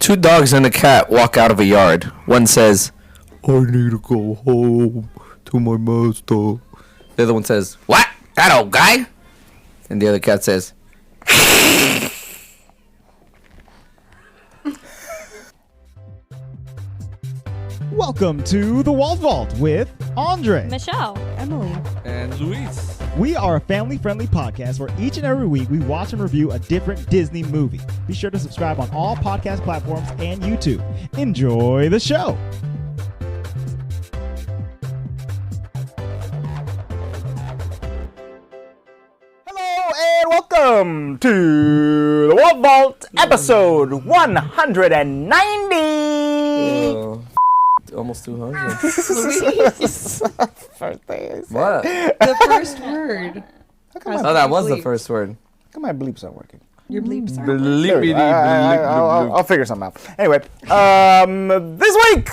Two dogs and a cat walk out of a yard. One says, I need to go home to my master. The other one says, what? That old guy? And the other cat says, Welcome to the Walt Vault with Andre, Michelle, Emily, and Luis. We are a family-friendly podcast where each and every week we watch and review a different Disney movie. Be sure to subscribe on all podcast platforms and YouTube. Enjoy the show. Hello and welcome to the Walt Vault episode 190. Almost 200. Birthdays. What? the first word. Oh, that was the first word. How come my bleeps aren't working? Your bleeps are. I'll figure something out. Anyway, this week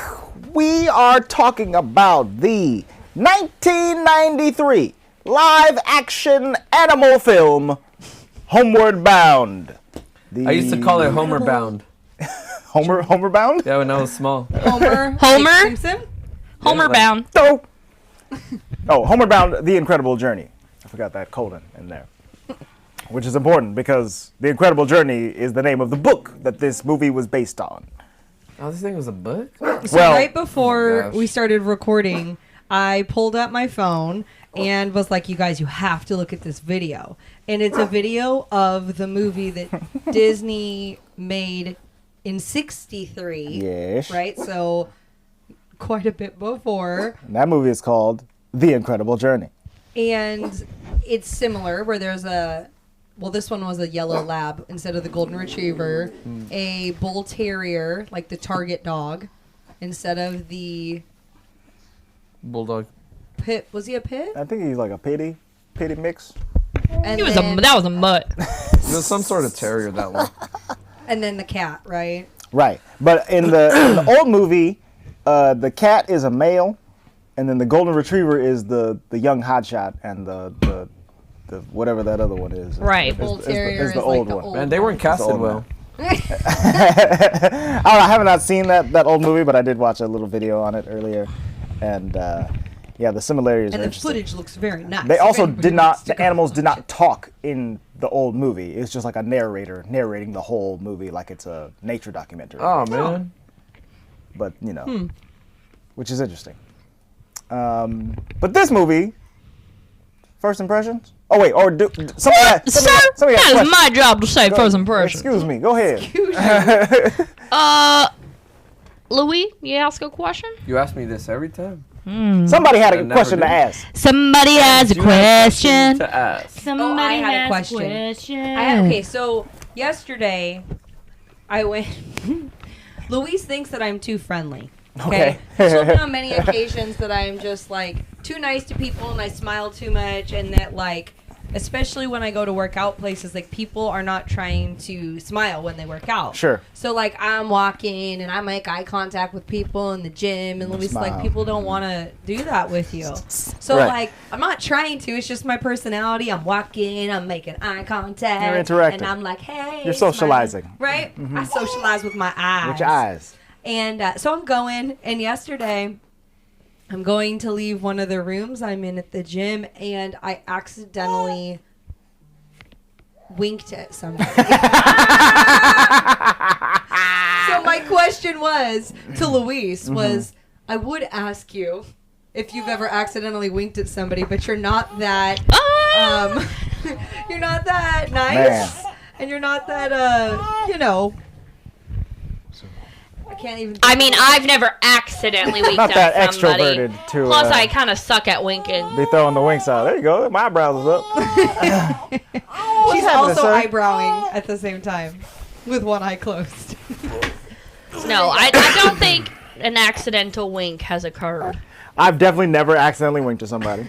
we are talking about the 1993 live-action animal film Homeward Bound. I used to call it Homer Bound. Homer Bound? Yeah, when I was small. Homer Simpson? Homer Bound. Oh, Homeward Bound, The Incredible Journey. I forgot that colon in there. Which is important because The Incredible Journey is the name of the book that this movie was based on. Oh, this thing was a book? So right before we started recording, I pulled up my phone and was like, you guys, you have to look at this video. And it's a video of the movie that Disney made in 63. Yes. Right? So quite a bit before. And that movie is called The Incredible Journey. And it's similar where there's this one was a yellow lab instead of the golden retriever, a bull terrier, like the target dog, instead of the Bulldog. pit. Was he a pit? I think he's like a pitty mix. And That was a mutt. It was some sort of terrier, that one. And then the cat, right? Right. But in the old movie, the cat is a male, and then the golden retriever is the young hotshot, and the whatever that other one is. Right. Bull terrier is the old one. old Man, they weren't casted old well. I have not seen that old movie, but I did watch a little video on it earlier, and yeah, the similarities And are the interesting. footage looks very nice. They also Very did not. nice to The go animals did watch not it. talk in the old movie. It's just like a narrator narrating the whole movie, like it's a nature documentary. Oh, man. But which is interesting. But this movie, first impressions. Oh wait, or somebody had a That question. is my job to say first impression. Excuse me. Go ahead. Louis, you ask a question? You ask me this every time. Somebody had a I never question to do. ask. Somebody has a You have question. to ask. Oh, I had a question. Okay, so yesterday I went. Louise thinks that I'm too friendly. Okay. She's told me on many occasions that I'm just like too nice to people and I smile too much, and that like, especially when I go to work out places, like people are not trying to smile when they work out. Sure. So like I'm walking and I make eye contact with people in the gym, and Louise like, smile. people don't want to do that with you. So Right. like I'm not trying to. It's just my personality. I'm walking. I'm making eye contact. You're interacting. And I'm like, hey. You're socializing. Smiling. Right. I socialize with my eyes. With your eyes. And so I'm going, and yesterday I'm going to leave one of the rooms I'm in at the gym, and I accidentally winked at somebody. So my question was to Luis was, I would ask you if you've ever accidentally winked at somebody, but you're not that you're not that nice, and you're not that I can't even. I mean, I've never accidentally winked Not that at somebody. extroverted to. Plus, I kind of suck at winking. be throwing the winks out. There you go. My eyebrows is up. She's happening, also sir? eyebrowing at the same time, with one eye closed. No, I don't think an accidental wink has occurred. I've definitely never accidentally winked at somebody.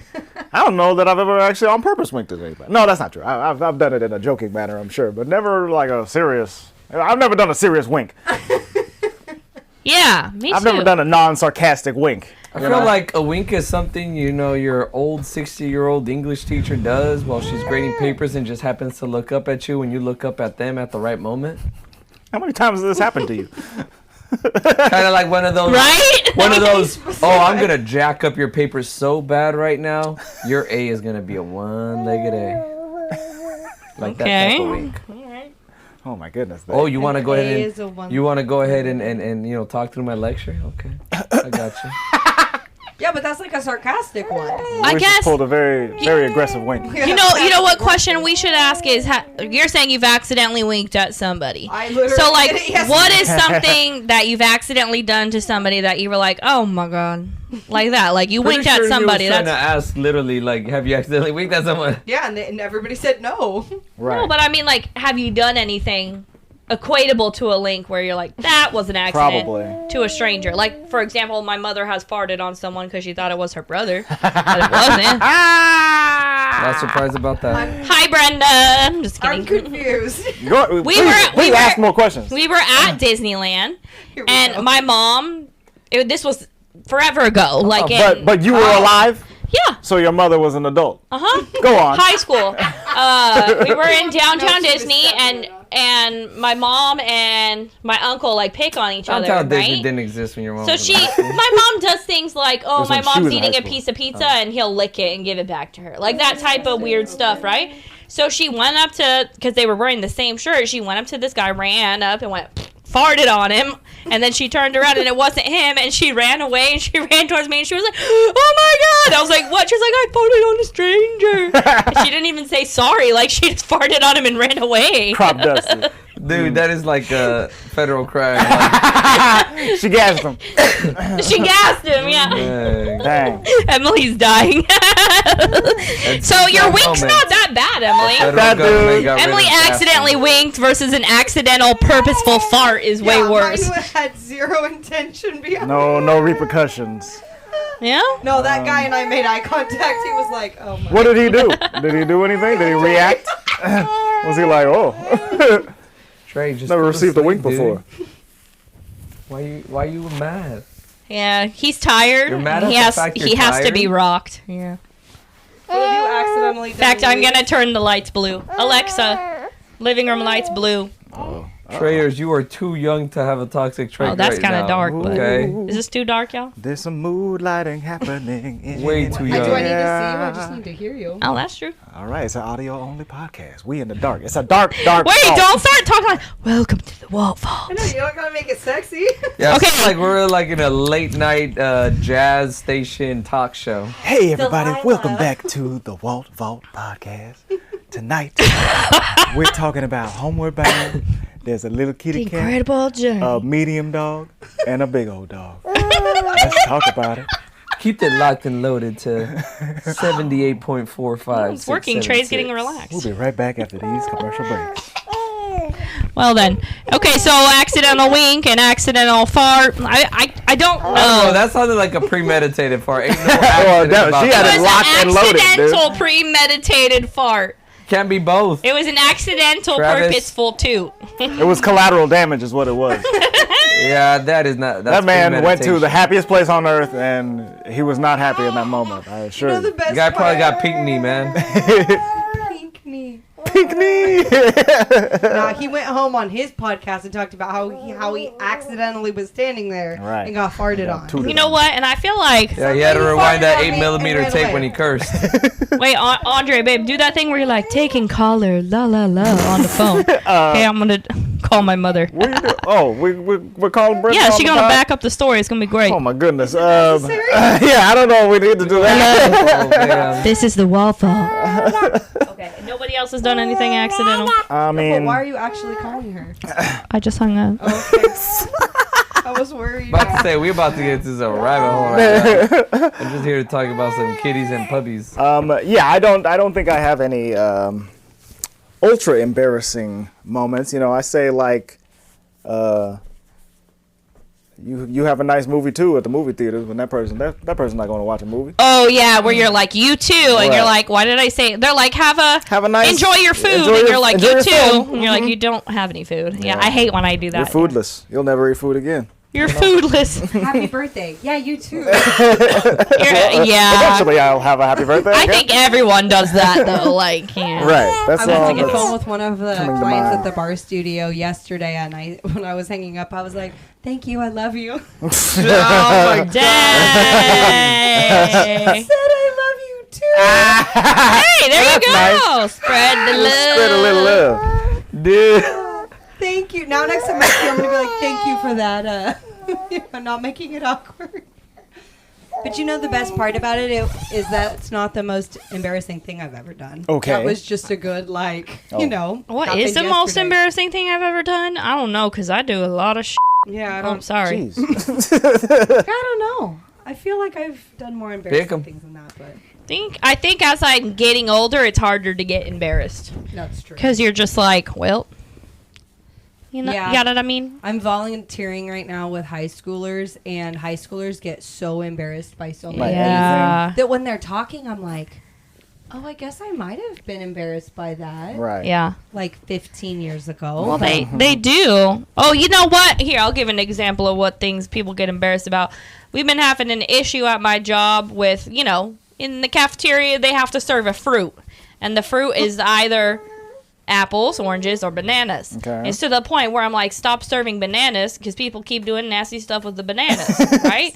I don't know that I've ever actually on purpose winked at anybody. No, that's not true. I've done it in a joking manner, I'm sure, but never like a serious. I've never done a serious wink. Yeah, me too. I've never done a non-sarcastic wink. I feel like a wink is something, your old 60-year-old English teacher does while she's grading papers and just happens to look up at you when you look up at them at the right moment. How many times has this happened to you? Kind of like one of those. Right? One of those. Oh, I'm gonna jack up your papers so bad right now. Your A is gonna be a one-legged A. Like that type of wink. Oh my goodness. Oh, you want to go ahead is a and one- you want to go ahead and you know talk through my lecture? Okay, I got you. Yeah, but that's like a sarcastic one. I We guess just pulled a very, very aggressive wink. you know what question we should ask is you're saying you've accidentally winked at somebody. I literally So like, did it yesterday. what is something that you've accidentally done to somebody that you were like, oh my god, like that? Like you winked at somebody. He was trying That's to ask literally like, have you accidentally winked at someone? Yeah, and everybody said no. Right. no, but I mean like, have you done anything equatable to a link where you're like, that was an accident Probably. to a stranger? Like for example, my mother has farted on someone because she thought it was her brother, but it wasn't. Not surprised about that. Hi Brenda. I'm just I'm kidding. confused. Please ask more questions. We were at Disneyland, Here we and go. my mom. This was forever ago. Like in, But you were alive, yeah, so your mother was an adult. uh-huh. Go on. High school. We were in downtown No, she was Disney, and my mom and my uncle like pick on each other, Downtown Disney right? didn't exist when your mom So was she, alive. my mom does things like, oh, That's my when she mom's was in eating high a school. piece of pizza, and he'll lick it and give it back to her, like that type of weird stuff, right? So she went up to, because they were wearing the same shirt, she went up to this guy, ran up and went, farted on him, and then she turned around and it wasn't him, and she ran away and she ran towards me and she was like, oh my god. I was like, what? She was like, I farted on a stranger. And she didn't even say sorry, like she just farted on him and ran away. Crop dusted. Dude, that is like a federal crime. Like, She gassed him. She gassed him, yeah. dang. Dang. Emily's dying. So your wink's not that bad, Emily. Federal That government dude- got rid Emily of accidentally winked versus an accidental purposeful fart is way Yeah, worse. Mine had zero intention behind No repercussions. Yeah? No, that guy and I made eye contact. He was like, oh my. What did he do? Did he do anything? Did he react? Was he like, oh? Trey, just Never go to received a sleep, wink dude. before. Why you mad? Yeah, he's tired. You're mad he at the has fact you're he has to be tired? rocked. Yeah. What have you accidentally In done? fact, I'm Louise? gonna turn the lights blue. Alexa, living room lights blue. Treyers, you are too young to have a toxic trait. Oh, that's right kind now, of dark. But Okay. is this too dark, y'all? There's some mood lighting happening. In Way too Do young. I need to see you? I just need to hear you. Oh, that's true. All right, it's an audio only podcast. We in the dark. It's a dark. Wait, vault. don't start talking like, welcome to the Walt Vault. I know you don't gotta make it sexy. Yeah, Okay. okay. Like we're like in a late night jazz station talk show. Hey everybody, Delilah. welcome back to the Walt Vault podcast. Tonight we're talking about Homeward Bound. There's a little kitty cat, Incredible journey. a medium dog, and a big old dog. Let's talk about it. Keep it locked and loaded to 78.45. It's working. Trey's getting relaxed. We'll be right back after these commercial breaks. Well then, okay. So accidental wink and accidental fart. I don't know. Oh, that sounded like a premeditated fart. Ain't no Oh, accident that- about she that. had It it was locked an and loaded, dude. accidental premeditated fart. Can't be both. It was an accidental Travis. purposeful toot. It was collateral damage, is what it was. Yeah, that is not. That's That man went to the premeditation. happiest place on earth, and he was not happy in that moment. I assure You know the you. best The guy probably part? got pink knee, man. Pink knee. Pink knee. Nah, he went home on his podcast and talked about how he accidentally was standing there Right. and got farted on. tooted You know what? And I feel like, Yeah, he had to Somebody rewind that farted on me 8mm and tape ran when he away. cursed. wait, Andre, babe, do that thing where you're like taking caller, la la la, on the phone. Okay, I'm gonna call my mother. What are you doing? Oh, we're calling Brenda. Yeah, on she's the gonna pod? back up the story. It's gonna be great. Oh my goodness. necessary? Yeah, I don't know. We need to do that. Oh, man. This is the Walt Vault. Okay, nobody else has done anything accidental. I But mean, why are you actually calling her? I just hung up. Okay. I was worried. About to say, we're about to get into some rabbit hole right now. I'm just here to talk about some kitties and puppies. yeah, I don't think I have any ultra embarrassing moments. You know, I say like, you have a nice movie too at the movie theaters when that person's not going to watch a movie. Oh yeah, where you're like you too, and Right. you're like, why did I say? They're like, have a nice enjoy your food, enjoy and your- you're like enjoy you your too, film. and you're like you don't have any food. Yeah, I hate when I do that. You're foodless. You'll never eat food again. You're foodless. Happy birthday. Yeah, you too. Yeah. Eventually, I'll have a happy birthday. I okay? think everyone does that though. Like, yeah. Right. That's I all. was on the that's- phone with one of the coming to clients mind. at the bar studio yesterday, and when I was hanging up, I was like, "Thank you, I love you." Oh my Dang. I said I love you too. Hey, there you go. That's Spread the love. Spread a little love. dude. Thank you. Now next time I see you, I'm gonna be like, "Thank you for that." I'm not making it awkward. But you know the best part about it is that it's not the most embarrassing thing I've ever done. Okay. That was just a good you know. What happened is the most yesterday. embarrassing thing I've ever done? I don't know, because I do a lot of Yeah, I I'm don't. sorry. Jeez. I don't know. I feel like I've done more embarrassing 'em. things than that, but I think as I'm getting older, it's harder to get embarrassed. that's true. Because you're just like, well, you know, Yeah. you know what I mean? I'm volunteering right now with high schoolers, and high schoolers get so embarrassed by so By many Yeah. that when they're talking, I'm like, oh, I guess I might have been embarrassed by that. Right. Yeah. Like 15 years ago. Well, they do. Oh, you know what? Here, I'll give an example of what things people get embarrassed about. We've been having an issue at my job with, you know, in the cafeteria, they have to serve a fruit. And the fruit is either apples, oranges, or bananas. Okay. It's to the point where I'm like, stop serving bananas because people keep doing nasty stuff with the bananas, right?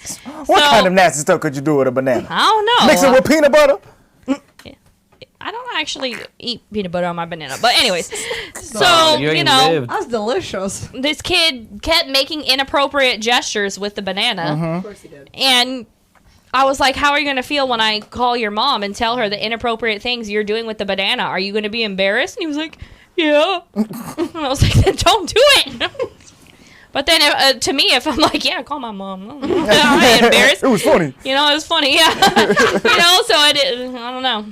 What So- kind of nasty stuff could you do with a banana? I don't know. Mix it with peanut butter? I don't actually eat peanut butter on my banana. But anyways, so, you you ain't know, lived. That was delicious. this kid kept making inappropriate gestures with the banana. Of course he did. And I was like, how are you going to feel when I call your mom and tell her the inappropriate things you're doing with the banana? Are you going to be embarrassed? And he was like, yeah. And I was like, then don't do it. But then to me, if I'm like, yeah, call my mom. I'm embarrassed. It was funny. You know, it was funny. Yeah. You know, so I don't know.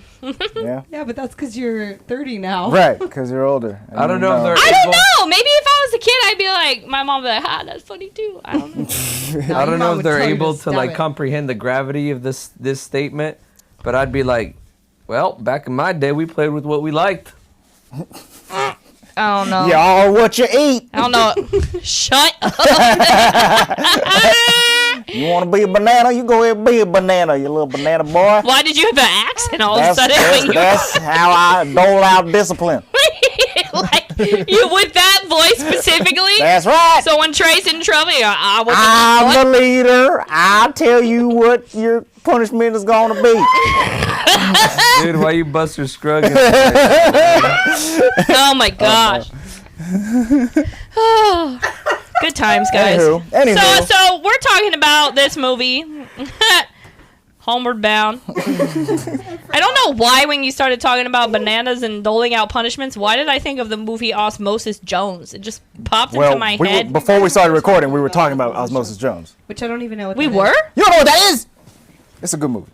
Yeah. Yeah, but that's because you're 30 now. Right, because you're older. And I don't know if they're I don't able. know. Maybe if I was a kid, I'd be like, my mom would be like, that's funny too. I don't know. I don't know mom if would they're tell you able to to stop like it. comprehend the gravity of this statement, but I'd be like, well, back in my day, we played with what we liked. I don't know. Y'all what you eat. I don't know. Shut up. You want to be a banana? You go ahead and be a banana, you little banana boy. Why did you have an accent all of a That's, sudden? that's, when you that's how I dole out discipline. like you with that voice specifically? That's right. So when Trey's in trouble, you're, I was I'm what? the leader. I'll tell you what your punishment is going to be. Dude, why you Buster Scruggs? Oh my gosh. Oh, good times, guys. Anywho. So we're talking about this movie, Homeward Bound. I don't know why when you started talking about bananas and doling out punishments, why did I think of the movie Osmosis Jones? It just popped into my head. Before we started recording, we were talking about Osmosis Jones. Which I don't even know what We that were? You don't know what that is? It's a good movie.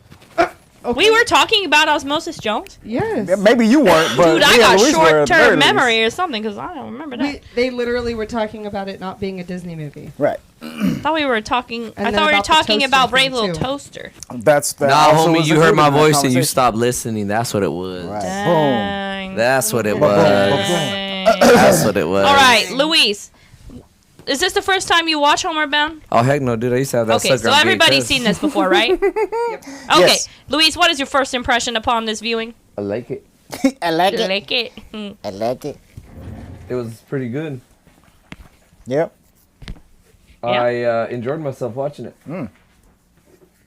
We were talking about Osmosis Jones? Yes. Yeah, maybe you weren't, but Dude, I me and got Luis were at the very short-term least. memory or something because I don't remember that. They literally were talking about it not being a Disney movie. Right. I thought we were talking. And I then thought we were about the talking toaster about thing, Brave Little too. Toaster. That's that. Nah, also homie, was you heard included my in that voice and you conversation. stopped listening. That's what it was. Right. Dang. That's what it Boom. was. Dang. That's what it was. All right, Luis. Is this the first time you watch Homeward Bound? Oh heck no, dude! I used to have that. Okay, sucker so on everybody's VHS. seen this before, right? Okay, Yes. Luis, what is your first impression upon this viewing? I like it. I like You it. like it? I like it. It was pretty good. Yep. Yeah. I enjoyed myself watching it.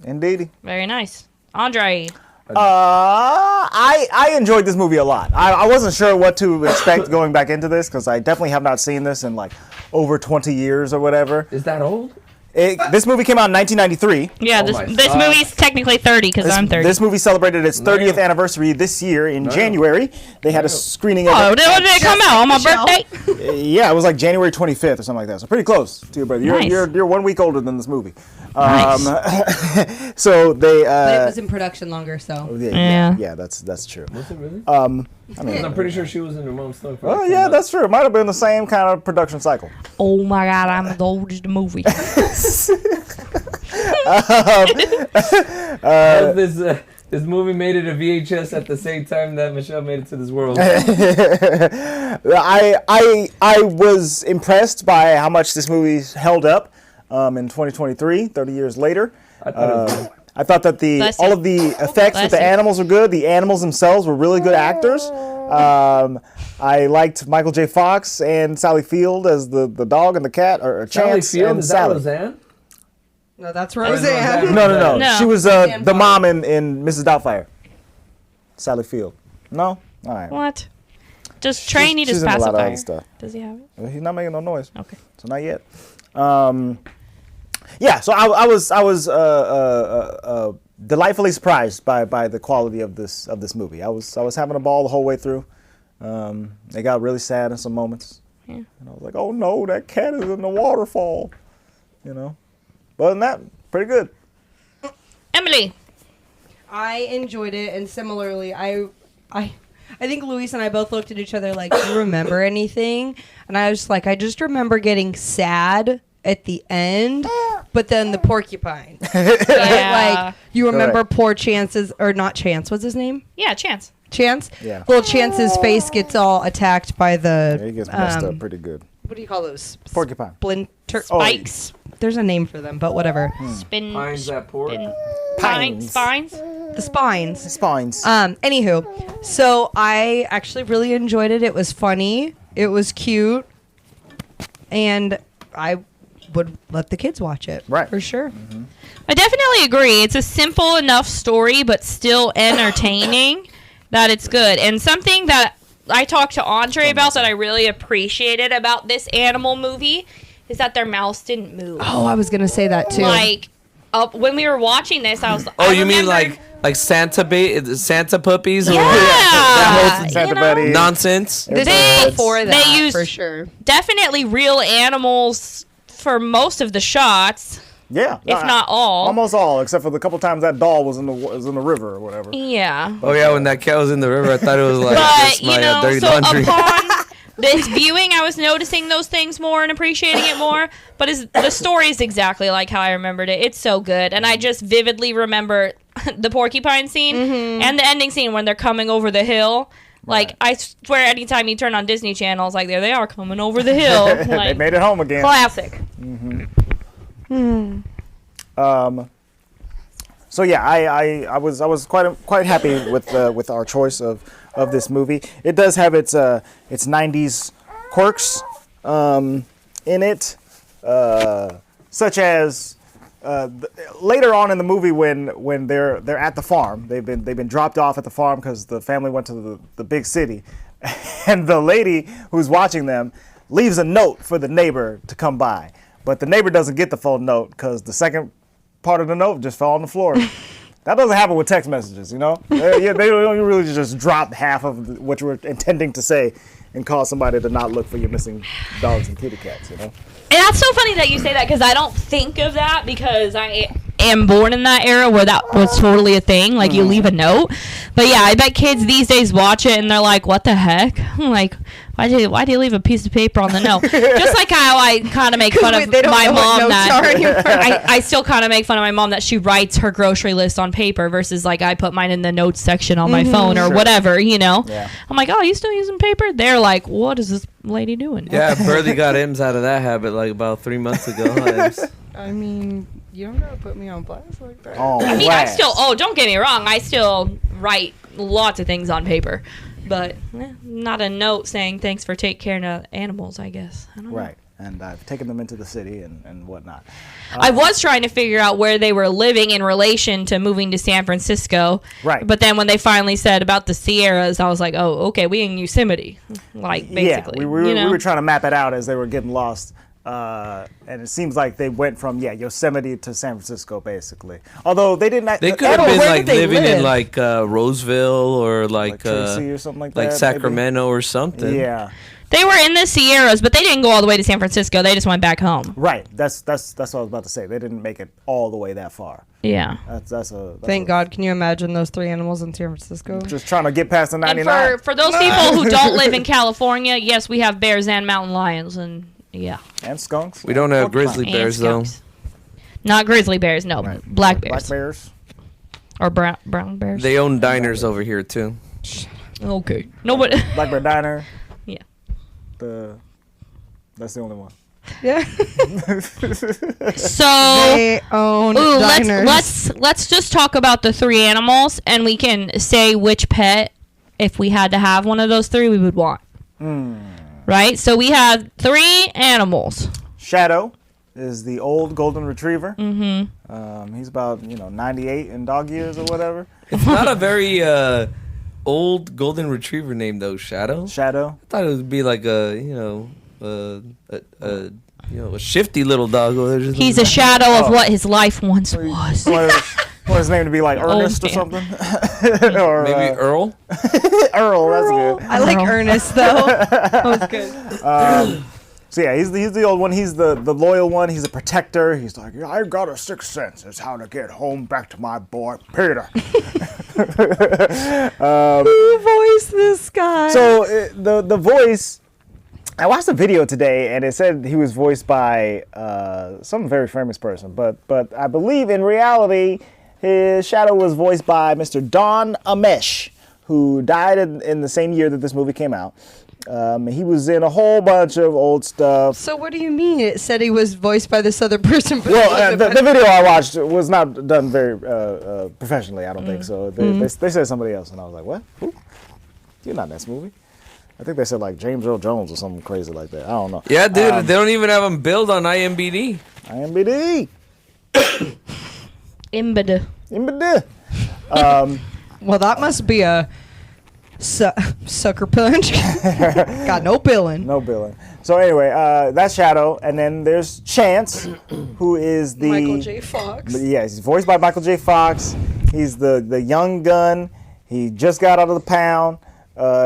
Indeedy. Very nice. Andre. I enjoyed this movie a lot. I wasn't sure what to expect going back into this because I definitely have not seen this in like over 20 years or whatever. Is that old? This movie came out in 1993. Yeah, Oh this my this God. movie's technically 30 because I'm 30. This movie celebrated its 30th Damn. anniversary this year in January. They had a screening of Oh, it. when did it come out? On my Michelle. birthday? Yeah, it was like January 25th or something like that. So pretty close to your birthday. Nice. You're 1 week older than this movie. Nice. So they. But it was in production longer, so. Yeah, that's true. Was it really? I mean, I'm pretty sure she was in her mom's stomach. for oh like 10 yeah, months. that's true. It might have been the same kind of production cycle. Oh my God, I'm as old as the movie. This movie made it a VHS at the same time that Michelle made it to this world. I was impressed by how much this movie held up. in 2023, 30 years later. I thought it was I thought that Bless all you. of the effects Bless with the you. animals were good. The animals themselves were really good actors. I liked Michael J. Fox and Sally Field as the dog and the cat, or Chance and Sally. Roseanne? No, that's Roseanne. Roseanne. No. No. She was Roseanne the Barr. mom in Mrs. Doubtfire. Sally Field. No? All right. What? Does Trey need his She's in a lot of pacifier? other stuff. Does he have it? He's not making no noise. Okay. So not yet. Yeah. So I was delightfully surprised by the quality of this movie. I was having a ball the whole way through. It got really sad in some moments. Yeah. And I was like, oh no, that cat is in the waterfall. You know. But other than that, pretty good. Emily. I enjoyed it, and similarly, I think Luis and I both looked at each other like, "Do you remember anything?" And I was like, "I just remember getting sad at the end, but then the porcupine." Yeah. Like you remember Correct. poor Chance's, or not Chance? What's his name? Yeah, Chance. Chance. Yeah. Little Chance's face gets all attacked by the. Yeah, he gets messed up pretty good. What do you call those? Porcupine. Splinter. Oh, Spikes. There's a name for them, but whatever. Spin. Pines that port. Pines. Spines. The spines. Spines. Anywho, so I actually really enjoyed it. It was funny. It was cute. And I would let the kids watch it. Right. For sure. I definitely agree. It's a simple enough story, but still entertaining that it's good. And something that I talked to Andre about that I really appreciated about this animal movie is that their mouths didn't move. Oh, I was going to say that too. Like, when we were watching this, I was Oh, I you mean remembered- like Santa Santa puppies? Yeah. That whole Santa you know? buddy. Nonsense. this they- is before that, they used- for sure. definitely real animals for most of the shots, Yeah. if not all. Almost all, except for the couple times that doll was in the river or whatever. Yeah. Oh yeah, when that cat was in the river, I thought it was like But, just my dirty so laundry. upon this viewing, I was noticing those things more and appreciating it more. But the story is exactly like how I remembered it. It's so good. And I just vividly remember the porcupine scene and the ending scene when they're coming over the hill. Like, I swear anytime you turn on Disney Channel, it's like, there they are coming over the hill. They Like, made it home again. classic. So yeah, I was quite happy with our choice of this movie. It does have its 90s quirks in it, such as later on in the movie when they're at the farm. They've been dropped off at the farm because the family went to the big city, and the lady who's watching them leaves a note for the neighbor to come by, but the neighbor doesn't get the full note because the second part of the note just fell on the floor. That doesn't happen with text messages, you know? They don't really just drop half of what you were intending to say and cause somebody to not look for your missing dogs and kitty cats, you know? And that's so funny that you say that because I don't think of that because I am born in that era where that was totally a thing. Like, you leave a note. But yeah, I bet kids these days watch it and they're like, what the heck? I'm like, why do you leave a piece of paper on the note? Just like how I kind of make fun of They don't my know what mom notes are anymore. I still kind of make fun of my mom that she writes her grocery list on paper versus like I put mine in the notes section on my phone or whatever, you know? Yeah. I'm like, oh, you still using paper? They're like, what is this lady doing? Yeah, Burley got M's out of that habit like about 3 months ago. I mean, you don't gotta put me on blast like that. Oh, I mean, don't get me wrong, I still write lots of things on paper. But not a note saying thanks for taking care of animals, I guess. I don't know. Right. And I've taken them into the city and whatnot. I was trying to figure out where they were living in relation to moving to San Francisco. Right. But then when they finally said about the Sierras, I was like, oh, okay, we in Yosemite. Like, basically. Yeah, we you know? were trying to map it out as they were getting lost. And it seems like they went from Yosemite to San Francisco basically. Although they didn't. They could have Oh, been where like did they living in live? like Roseville or like Tracy or something like that. maybe? Sacramento or something. Yeah. They were in the Sierras, but they didn't go all the way to San Francisco. They just went back home. Right. That's what I was about to say. They didn't make it all the way that far. Yeah. That's Thank God. Can you imagine those three animals in San Francisco? Just trying to get past the And 99. for those people who don't live in California, yes, we have bears and mountain lions, and yeah. And skunks. We don't have grizzly And bears though. skunks. Not grizzly bears, no. Right. Black bears. Black bears. Or brown bears. They own diners over here too. Okay. No, but Black Bear Diner. yeah. That's the only one. Yeah. So They own ooh, diners. let's just talk about the 3 animals, and we can say which pet, if we had to have one of those 3, we would want. Right? So we have 3 animals. Shadow is the old golden retriever. Mm-hmm. He's about 98 in dog years or whatever. It's not a very old golden retriever name though, Shadow. Shadow. I thought it would be like a shifty little dog. He's a shadow of what his life once was. Want his name to be like Ernest or man. something? Or maybe Earl. Earl. That's good. I like Ernest though. That was good. So yeah, he's the old one. He's the loyal one. He's a protector. He's like, I got a sixth sense. It's how to get home back to my boy Peter. Who voiced this guy? So the voice, I watched a video today and it said he was voiced by some very famous person, but I believe in reality his Shadow was voiced by Mr. Don Amesh, who died in the same year that this movie came out. He was in a whole bunch of old stuff. So what do you mean? It said he was voiced by this other person. But Well, the video I watched was not done very professionally. I don't think so. They said somebody else, and I was like, "What? Who? You're not in this movie." I think they said like James Earl Jones or something crazy like that. I don't know. Yeah, dude, they don't even have him billed on IMDb. IMDb. Imbada. well, that must be a sucker punch. Got no billing. No billing. So anyway, that's Shadow, and then there's Chance, who is the Michael J. Fox. Yes, he's voiced by Michael J. Fox. He's the young gun. He just got out of the pound.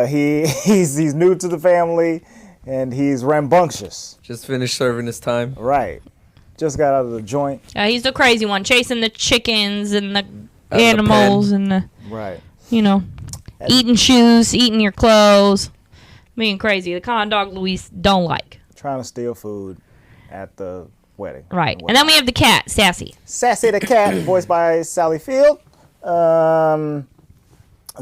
He's new to the family, and he's rambunctious. Just finished serving his time. Right. Just got out of the joint. He's the crazy one, chasing the chickens and the animals and the, Right. eating shoes, eating your clothes, being crazy. The kind of dog Luis don't like. Trying to steal food at the wedding. Right. And then we have the cat, Sassy. Sassy the cat, voiced by Sally Field. And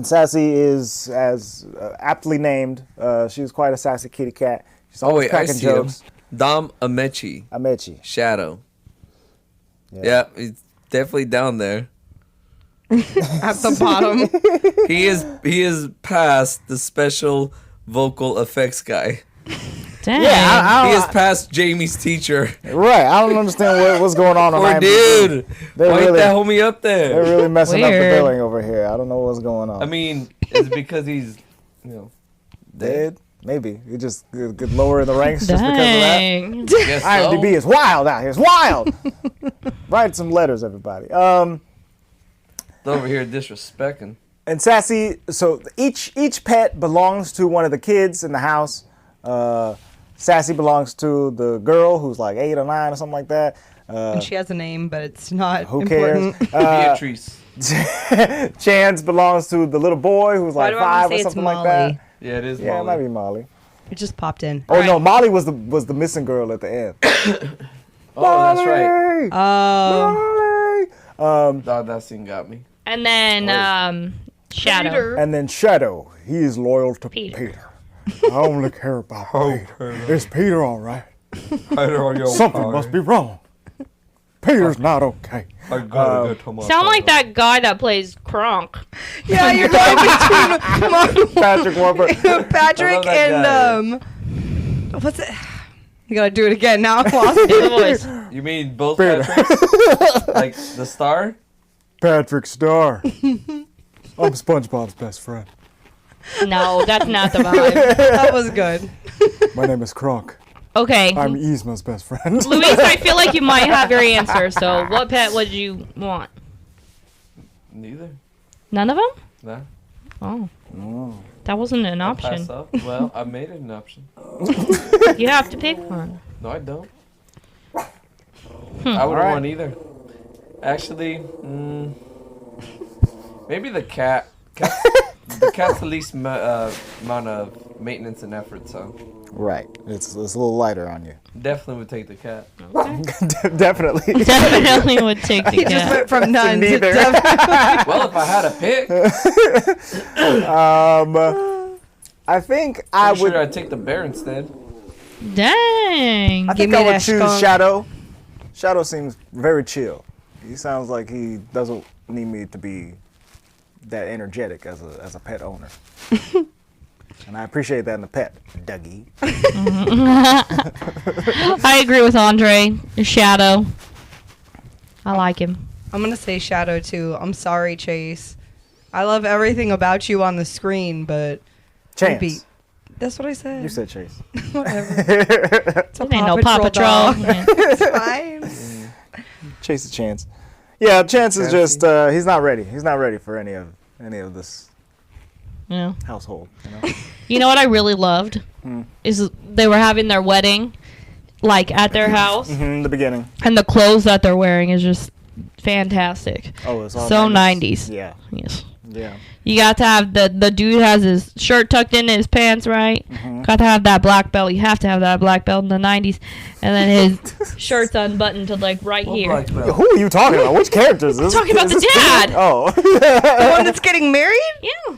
Sassy is as aptly named. She was quite a sassy kitty cat. She's always cracking jokes. Dom Ameche. Shadow. Yeah, he's definitely down there. At the bottom. He is past the special vocal effects guy. Dang. Yeah, He is past Jamie's teacher. Right. I don't understand what's going on. Poor dude. They're Why really, that homie up they're there? really messing up the Weird. billing over here. I don't know what's going on. I mean, is it because he's, dead? Maybe. He just get lower in the ranks just because of that. Dang. Guess so. IMDb is wild out here. It's wild. Write some letters, everybody. Over here disrespecting. And Sassy, so each pet belongs to one of the kids in the house. Sassy belongs to the girl who's like 8 or 9 or something like that. And she has a name, but it's not Who important. cares? Beatrice. Chance belongs to the little boy who's Why like do I wanna 5 say or it's something like Molly? that. Yeah, it is Yeah, it Molly. might be Molly. It just popped in. Oh no, Molly was the missing girl at the end. Oh, that's right. Molly. Oh, that scene got me. And then Shadow. And then Shadow, he is loyal to Peter. Peter. I only care about Peter. It's Peter, all right. Something must be wrong. Peter's not okay. I gotta go to my Sound like that guy that plays Kronk. Yeah, you're going between Patrick Warburton. Patrick I love that and what's it? You gotta do it again now. I'm lost. Do the voice. You mean both Peter. Patricks? Like the star? Patrick Star. I'm SpongeBob's best friend. No, that's not the vibe. That was good. My name is Kronk. Okay. I'm Yzma's best friend. Luis, I feel like you might have your answer. So, what pet would you want? Neither. None of them? Nah. Oh. That wasn't an Pass option. up. Well, I made it an option. You have to pick one. No, I don't. I wouldn't want either. Actually, maybe the cat. The cat's the least amount of maintenance and effort, so Right. It's a little lighter on you. definitely would take the cat. Definitely. Definitely would take the Just cat. went from none to Neither. definitely. Well, if I had a pick, I think I I'm would. sure I'd take the bear instead. Dang. Dang. I Give think me I would that choose skunk. Shadow. Shadow seems very chill. He sounds like he doesn't need me to be that energetic as a pet owner. And I appreciate that in the pet, Dougie. I agree with Andre. Shadow. I like him. I'm gonna say Shadow too. I'm sorry, Chase. I love everything about you on the screen, but Chance. That's what I said. You said Chase. Whatever. It's a Ain't no Paw Patrol. dog. Yeah. It's fine. Chase is Chance. Yeah, Chance is just he's not ready. He's not ready for any of this Yeah. household. You know what I really loved is they were having their wedding, like at their house, The beginning. and the clothes that they're wearing is just fantastic. Oh, it's all So 90s. Yeah, Yes. yeah. You got to have the dude has his shirt tucked in his pants, right? Got to have that black belt. You have to have that black belt in the 90s, and then his shirt's unbuttoned to like right here. Who are you talking about? Which characters? I'm talking about the dad. Oh, The one that's getting married? Yeah.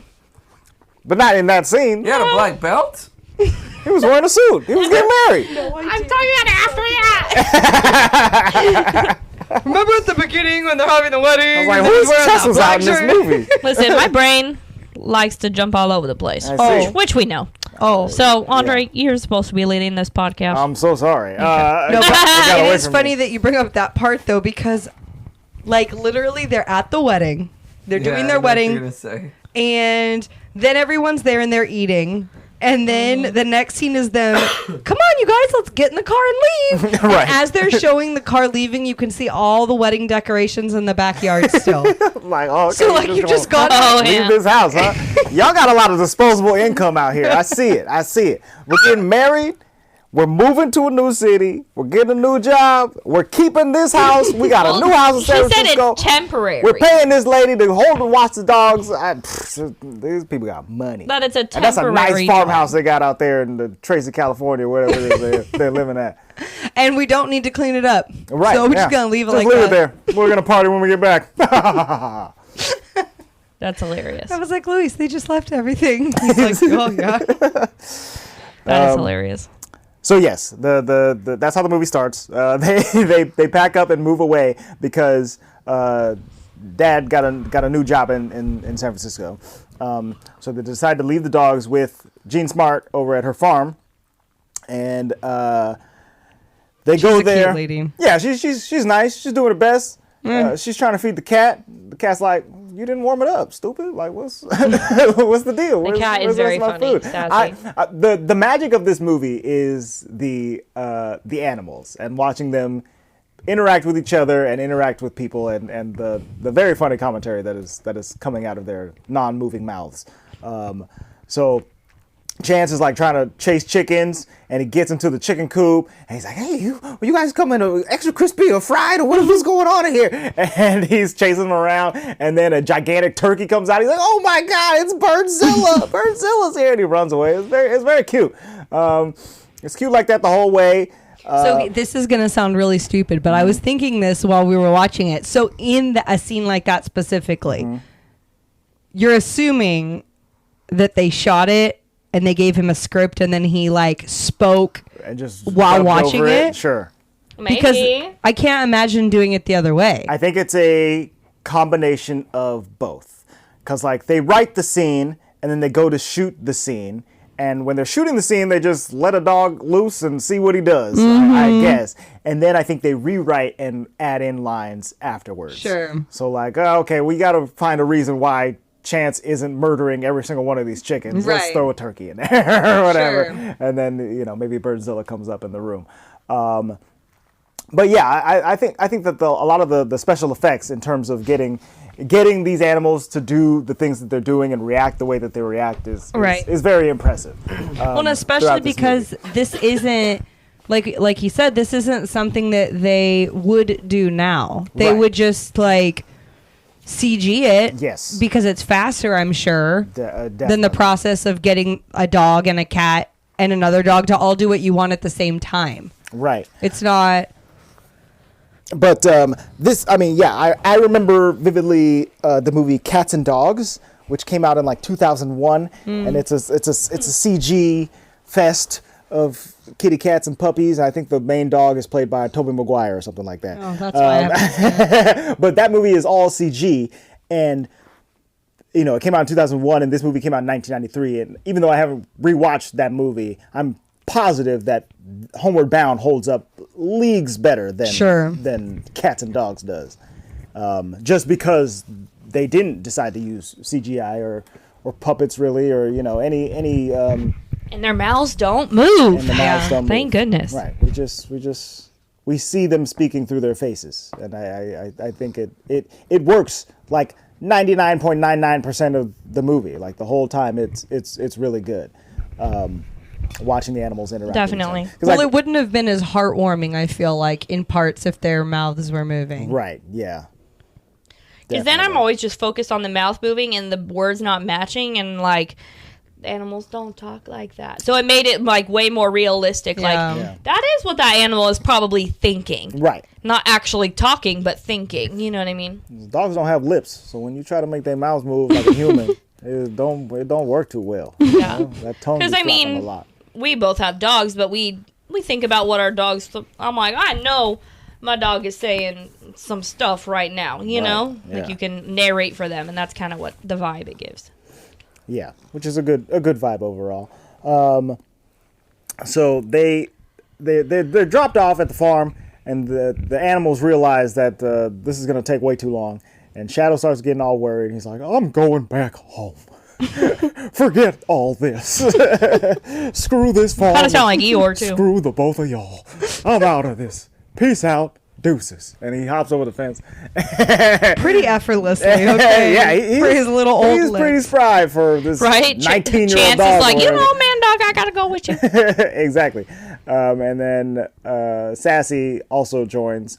but not in that scene. You had a black belt? He was wearing a suit. He was getting married. I'm talking about after that. Remember at the beginning when they're having the wedding? I was like, whose chest was out in this movie? Listen, my brain likes to jump all over the place. I see. Which we know. Oh. So, Andre, you're supposed to be leading this podcast. I'm so sorry. No, but it got away it is from funny me. that you bring up that part though, because like literally they're at the wedding. They're doing their wedding, and then everyone's there and they're eating. And then the next scene is them, come on, you guys, let's get in the car and leave. Right. And as they're showing the car leaving, you can see all the wedding decorations in the backyard still. Like, oh, okay, So, like, you just got Oh, leave yeah. this house, huh? Y'all got a lot of disposable income out here. I see it. We're getting married. We're moving to a new city. We're getting a new job. We're keeping this house. We got a new house in She San said Francisco. it's temporary. We're paying this lady to hold and watch the dogs. These people got money. But it's a And that's a temporary nice farmhouse they got out there in the Tracy, California, whatever it is they're living at. And we don't need to clean it up. Right. So we're yeah. just going to leave it Just like leave that. it there. We're going to party when we get back. That's hilarious. I was like, Luis, they just left everything. He's like, oh, yeah. That is hilarious. So yes, the that's how the movie starts. They pack up and move away because Dad got a new job in San Francisco. So they decide to leave the dogs with Jean Smart over at her farm, and they go a there. cute lady. Yeah, she's nice. She's doing her best. She's trying to feed the cat. The cat's like, "You didn't warm it up, stupid! Like, what's what's the deal?" The cat is very funny, sassy. The magic of this movie is the animals and watching them interact with each other and interact with people and the very funny commentary that is coming out of their non-moving mouths. So Chance is like trying to chase chickens, and he gets into the chicken coop, and he's like, "Hey, you guys coming extra crispy or fried, or what's going on in here?" And he's chasing them around, and then a gigantic turkey comes out. He's like, "Oh my God, it's Birdzilla! Birdzilla's here!" And he runs away. It's very cute. It's cute like that the whole way. So this is going to sound really stupid, but I was thinking this while we were watching it. So in a scene like that specifically, you're assuming that they shot it and they gave him a script and then he like spoke And just while dubbed watching over it? Sure. Maybe. because I can't imagine doing it the other way. I think it's a combination of both. Because, like, they write the scene, and then they go to shoot the scene. And when they're shooting the scene, they just let a dog loose and see what he does, I guess. And then I think they rewrite and add in lines afterwards. Sure. So, like, okay, we got to find a reason why Chance isn't murdering every single one of these chickens. Let's Right. throw a turkey in there or whatever. Sure. And then, maybe Birdzilla comes up in the room. But yeah, I think that a lot of the special effects in terms of getting these animals to do the things that they're doing and react the way that they react is very impressive. Well, and especially because this isn't like he said, this isn't something that they would do now. They Right. would just like CG it, Yes. because it's faster, I'm sure, than the definitely. process of getting a dog and a cat and another dog to all do what you want at the same time. Right. It's not. But I remember vividly the movie Cats and Dogs, which came out in like 2001, and it's a CG fest of kitty cats and puppies. I think the main dog is played by Tobey Maguire or something like that. Oh, that's why I haven't seen it. But that movie is all CG, and it came out in 2001, and this movie came out in 1993. And even though I haven't rewatched that movie, I'm positive that Homeward Bound holds up leagues better than Cats and Dogs does. Just because they didn't decide to use CGI or puppets really, or any And their mouths don't move. and the mouths don't Thank move. goodness. Right. We see them speaking through their faces, and I think it works like 99.99% of the movie. Like the whole time, it's really good. Watching the animals interact. Definitely. with each other. 'Cause, Well, like, it wouldn't have been as heartwarming, I feel like, in parts if their mouths were moving. right. Yeah. Because then I'm Definitely. always just focused on the mouth moving and the words not matching, and like the animals don't talk like that. So it made it like way more realistic. Yeah. Like Yeah. that is what that animal is probably thinking. Right. Not actually talking, but thinking. You know what I mean? Dogs don't have lips, so when you try to make their mouths move like a human, it don't work too well. Yeah. That tongue is 'Cause, I flopping mean, a lot. We both have dogs, but we think about what our dogs. I'm like, I know my dog is saying some stuff right now. You know, yeah. like you can narrate for them, and that's kind of what the vibe it gives. Yeah, which is a good vibe overall. So they're dropped off at the farm, and the animals realize that this is going to take way too long. And Shadow starts getting all worried. He's like, "I'm going back home. Forget all this. Screw this farm. Kind of sound like Eeyore too. Screw the both of y'all. I'm out of this. Peace out. Deuces." And he hops over the fence. Pretty effortlessly, okay? Yeah, he's, for his little old he's lips. pretty spry for this Right? 19-year-old Chance dog. is like, or you whatever. know, man, dog, I gotta go with you. Exactly. And then Sassy also joins.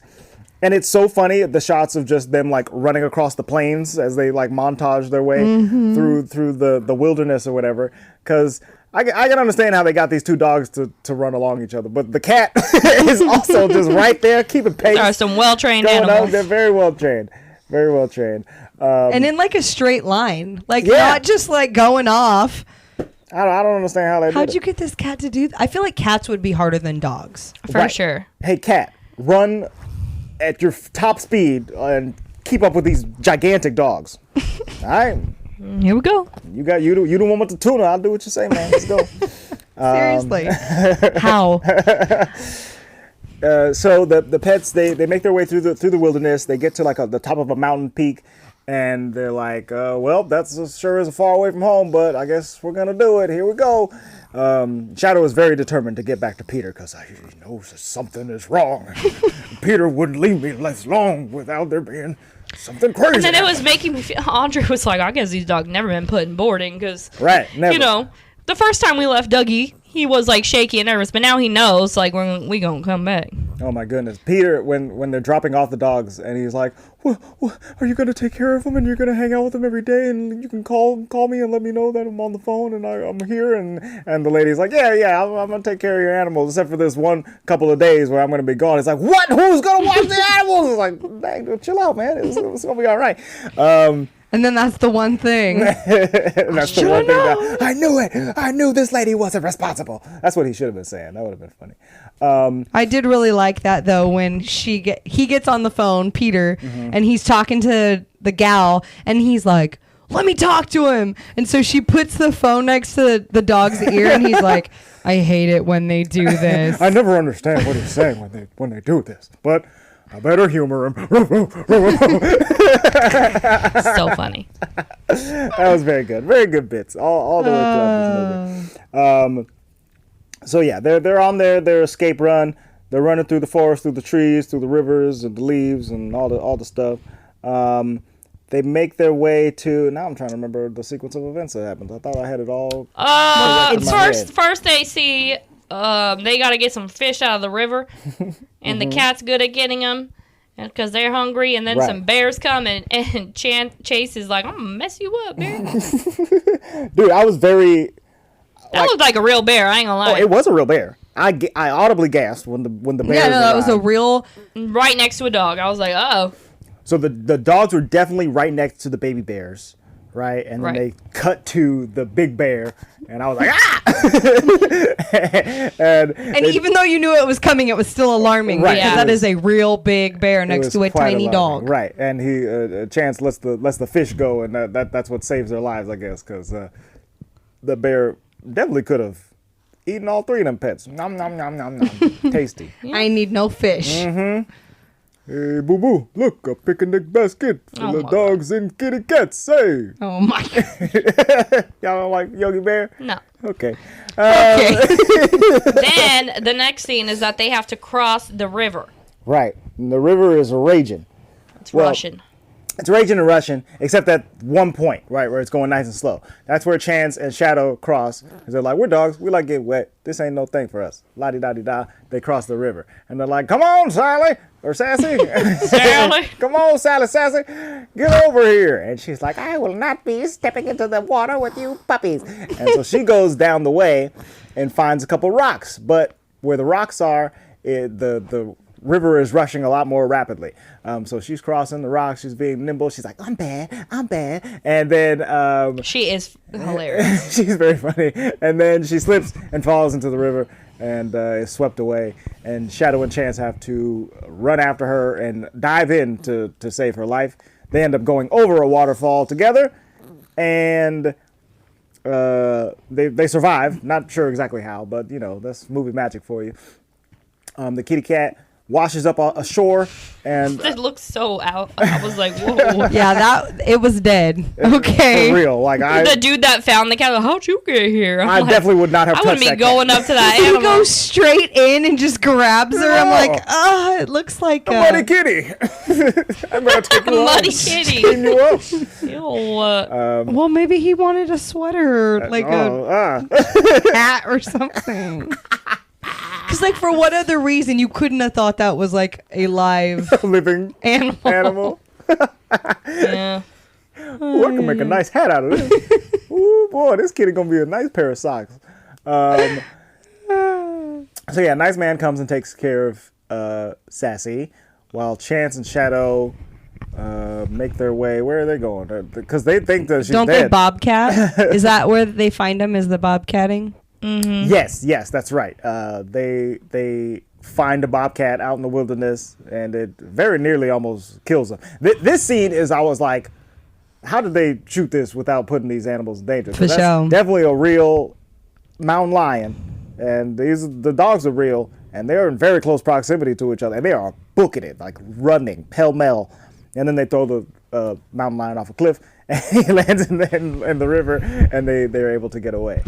And it's so funny, the shots of just them like running across the plains as they like montage their way through the wilderness or whatever. Because I can understand how they got these two dogs to run along each other. But the cat is also just right there, keeping pace. There are some well-trained going up. animals. They're very well trained. Very well trained. And in like a straight line. Like Yeah. not just like going off. I don't understand how they How'd did you it. get this cat to do I feel like cats would be harder than dogs. For Right. sure. Hey, cat, run at your top speed and keep up with these gigantic dogs. All right, Here we go. you the one with the tuna. I'll do what you say, man. Let's go. Seriously. How? So the pets they make their way through the wilderness. They get to like the top of a mountain peak, and they're like, well, that's sure is far away from home, but I guess we're gonna do it. Here we go. Shadow is very determined to get back to Peter because he knows that something is wrong. Peter wouldn't leave me less long without there being something crazy. And then it was making me feel. Andre was like, I guess these dogs never been put in boarding because, right. Never. you know, the first time we left Dougie, he was like shaky and nervous, but now he knows like we gonna come back. Oh my goodness, Peter! When they're dropping off the dogs, and he's like, "Are you gonna take care of them, and you're gonna hang out with them every day, and you can call me and let me know that I'm on the phone and I'm here." And the lady's like, "Yeah, I'm gonna take care of your animals, except for this one couple of days where I'm gonna be gone." It's like, "What? Who's gonna watch the animals?" It's like, "Dang, dude, chill out, man. It's gonna be all right." And then that's the one thing. That's the one thing that I knew it. I knew this lady wasn't responsible. That's what he should have been saying. That would have been funny. I did really like that though when he gets on the phone, Peter, and he's talking to the gal, and he's like, "Let me talk to him." And so she puts the phone next to the dog's ear, and he's like, "I hate it when they do this." I never understand what he's saying when they do this, but I better humor him. So funny. That was very good. Very good bits. All the way throughout this movie. So yeah, they're on their escape run. They're running through the forest, through the trees, through the rivers, and the leaves, and all the stuff. They make their way to. Now I'm trying to remember the sequence of events that happened. I thought I had it all. in my head. First they see they got to get some fish out of the river, and the cat's good at getting them because they're hungry. And then Right. some bears come, and Chase is like, "I'm gonna mess you up, bear." Dude, I was very. That looked like a real bear. I ain't gonna lie. Oh, it was a real bear. I audibly gasped when the bears. Yeah, no, that was a arrived. real. Right next to a dog. I was like, "Oh." So the dogs were definitely right next to the baby bears right? And then Right. they cut to the big bear, and I was like, ah! and even though you knew it was coming, it was still alarming. Right. Because Yeah. that is a real big bear it next was to a quite tiny alarming. dog. Right? And he Chance lets the fish go, and that's what saves their lives, I guess, because the bear definitely could have eaten all three of them pets. Nom nom nom nom nom. Tasty. I need no fish. Mm-hmm. Hey, boo boo, look, a picnic basket full Oh of my dogs and kitty cats. Hey, Oh my God. y'all don't like Yogi Bear? No. Okay. Okay. Then the next scene is that they have to cross the river. Right. And the river is raging. It's Well, Russian. It's raging and rushing, except at one point, right, where it's going nice and slow. That's where Chance and Shadow cross. Because they're like, we're dogs. We like get wet. This ain't no thing for us. La-di-da-di-da. They cross the river. And they're like, come on, Sally. Or Sassy. Sally. Come on, Sally, Sassy. Get over here. And she's like, I will not be stepping into the water with you puppies. And so she goes down the way and finds a couple rocks. But where the rocks are, the river is rushing a lot more rapidly. So she's crossing the rocks. She's being nimble. She's like, I'm bad. And then She is hilarious. she's very funny. And then she slips and falls into the river and is swept away. And Shadow and Chance have to run after her and dive in to save her life. They end up going over a waterfall together. And they survive. Not sure exactly how, but, you know, that's movie magic for you. The kitty cat washes up ashore, and It looks so out. I was like, whoa. Yeah, it was dead. Okay. for real, like The dude that found the cat, how'd you get here? I'm I like, definitely would not have I touched wouldn't be that going cat. up to that He animal. goes straight in and just grabs her. I'm like, it looks like Muddy kitty. I'm gonna take you Muddy home. kitty. Clean you up. Ew. well, maybe he wanted a sweater, like a hat or something. Because, like, for what other reason you couldn't have thought that was like a live living animal? Yeah. Ooh, I can make a nice hat out of this. Ooh, boy, this kitty gonna be a nice pair of socks. So yeah, Nice Man comes and takes care of Sassy, while Chance and Shadow make their way. Where are they going? Because they think that she's Don't dead. they bobcat? Is that where they find him? Is the bobcatting? Yes, that's right. They find a bobcat out in the wilderness, and it very nearly almost kills them. This scene is, I was like, how did they shoot this without putting these animals in danger? 'Cause For that's sure. definitely a real mountain lion, and the dogs are real, and they're in very close proximity to each other, and they are booking it, like running pell-mell, and then they throw the mountain lion off a cliff, and he lands in the river, and they're able to get away.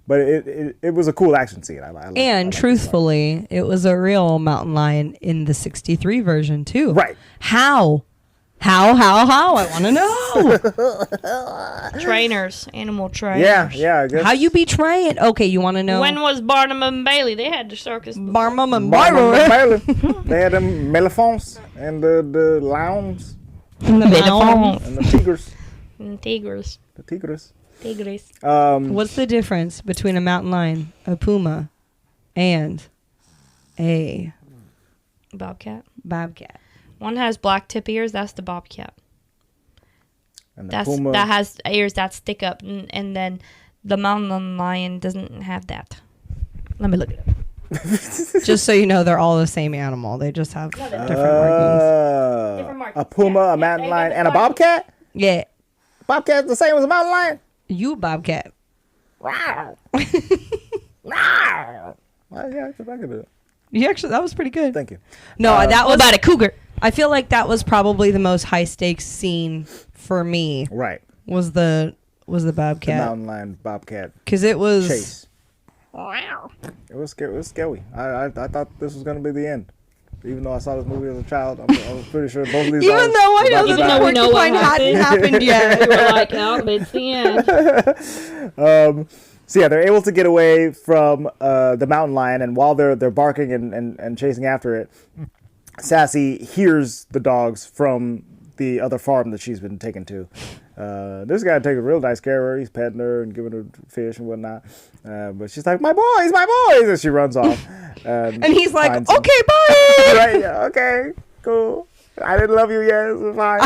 But it was a cool action scene. I liked And it. truthfully, it was a real mountain lion in the 63 version too. Right. How? I want to know. Animal trainers. Yeah, I guess. How you be trained? Okay, you want to know? When was Barnum and Bailey? They had the circus. Barnum and Barnum Bailey. and Bailey. They had them elephants and the lions And the Elephant. and the tigers. Tigers. The tigers. Tigris. What's the difference between a mountain lion, a puma, and a Bobcat. bobcat? One has black tip ears. That's the bobcat. And the puma. That has ears that stick up, and then the mountain lion doesn't have that. Let me look it up. Just so you know, they're all the same animal. They just have different markings. Different markings, A puma, yeah. a mountain They lion, got and a the markings. bobcat. Yeah, Bobcat's the same as a mountain lion. you a bobcat. Wow. Wow. Well, yeah, I can do it. You actually, that was pretty good. Thank you. No, that What was about a cougar? I feel like that was probably the most high stakes scene for me. Right. Was the The bobcat, mountain lion bobcat because it was chase. It was scary. It was scary. I thought this was gonna be the end. Even though I saw this movie as a child, I was pretty sure both of these. Even dogs though I were know about to that die. the porcupine hadn't happened yet. We were like, oh, it's the end. So yeah, they're able to get away from the mountain lion, and while they're barking and chasing after it, Sassy hears the dogs from the other farm that she's been taken to. This guy takes a real nice care of her. He's petting her and giving her fish and whatnot. But she's like, my boys, and she runs off. And he's like, finds him. okay, bye. Right, yeah, okay, cool. I didn't love you yet. It's fine.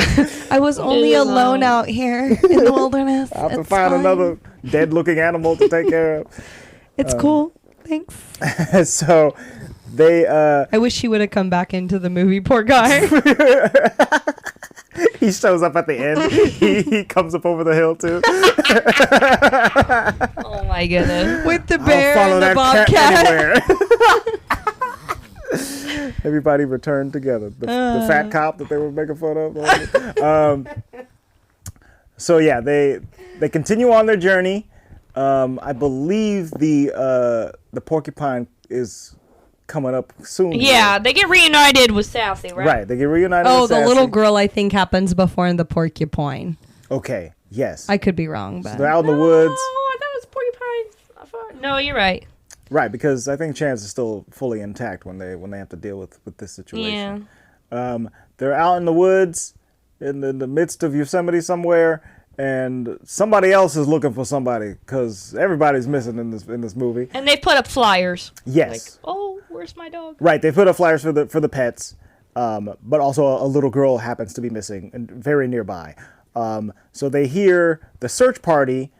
I was only alone out here in the wilderness. I have to It's find fine. another dead-looking animal to take care of. It's cool. Thanks. So they I wish he would have come back into the movie. Poor guy. he shows up at the end. He comes up over the hill too. Oh my goodness. With the I'll bear follow and the that cat bobcat. anywhere. Everybody returned together. The fat cop that they were making fun of. So yeah, they continue on their journey. I believe the porcupine is coming up soon. Yeah, they get reunited with Sassy, right? Right. They get reunited. Oh, with the Sassy. little girl I think happens before in the porcupine. Okay. Yes. I could be wrong, but They're out in the woods. Oh, I thought it was porcupine. No, you're right. Right, because I think Chance is still fully intact when they have to deal with this situation. Yeah. They're out in the woods in the midst of Yosemite somewhere, and somebody else is looking for somebody because everybody's missing in this movie. And they put up flyers. Yes. Oh, where's my dog? Right, they put up flyers for the pets, but also a little girl happens to be missing and very nearby. So they hear the search party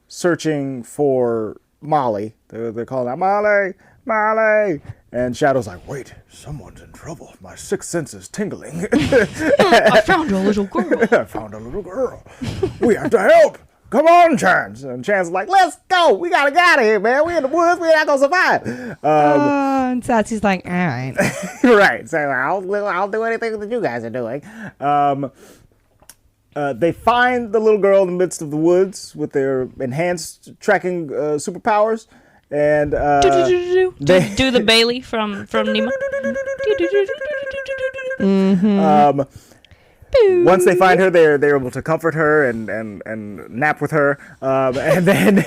searching for Molly. They're calling out, Molly, Molly. And Shadow's like, wait, someone's in trouble. My sixth sense is tingling. I found a little girl. I found a little girl. We have to help. Come on, Chance. And Chance is like, let's go. We got to get out of here, man. We in the woods. We're not going to survive. and Satsy's like, all right. Right. So I'll do anything that you guys are doing. They find the little girl in the midst of the woods with their enhanced tracking superpowers. And they do the Bailey from Nemo. Once they find her, they're able to comfort her and nap with her. And then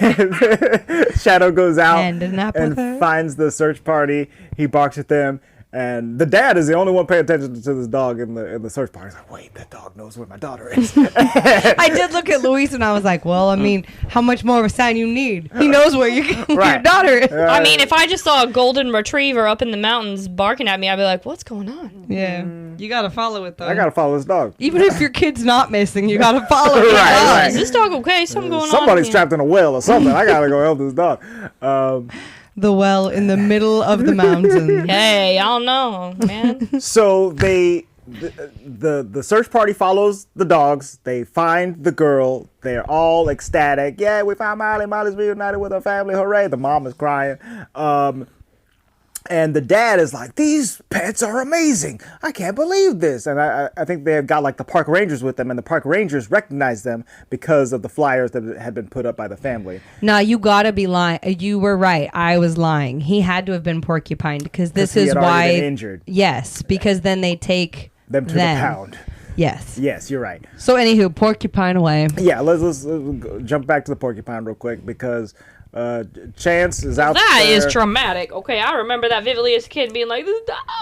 Shadow goes out and finds the search party. He barks at them. And the dad is the only one paying attention to this dog in the search party. He's like, wait, that dog knows where my daughter is. I did look at Luis and I was like, well, I mean, how much more of a sign you need? He knows where your daughter is. I mean, if I just saw a golden retriever up in the mountains barking at me, I'd be like, what's going on? Yeah. You got to follow it, though. I got to follow this dog. Even if your kid's not missing, you got to follow it. Right. Is this dog okay? Something going on? Somebody's trapped in a well or something. I got to go help this dog. The well in the middle of the mountain. Hey, I don't know, man. So the search party follows the dogs. They find the girl. They're all ecstatic. Yeah, we found Molly. Molly's reunited with her family. Hooray. The mom is crying. And the dad is like, these pets are amazing. I can't believe this. And I think they have got like the park rangers with them, and the park rangers recognize them because of the flyers that had been put up by the family. No, you gotta be lying. You were right. I was lying. He had to have been porcupined because this is why. Been injured. Yes, because then they take them to the pound. Yes. Yes, you're right. So anywho, porcupine away. Yeah, let's jump back to the porcupine real quick because Chance is out That there. is traumatic. Okay, I remember that vividly as a kid being like,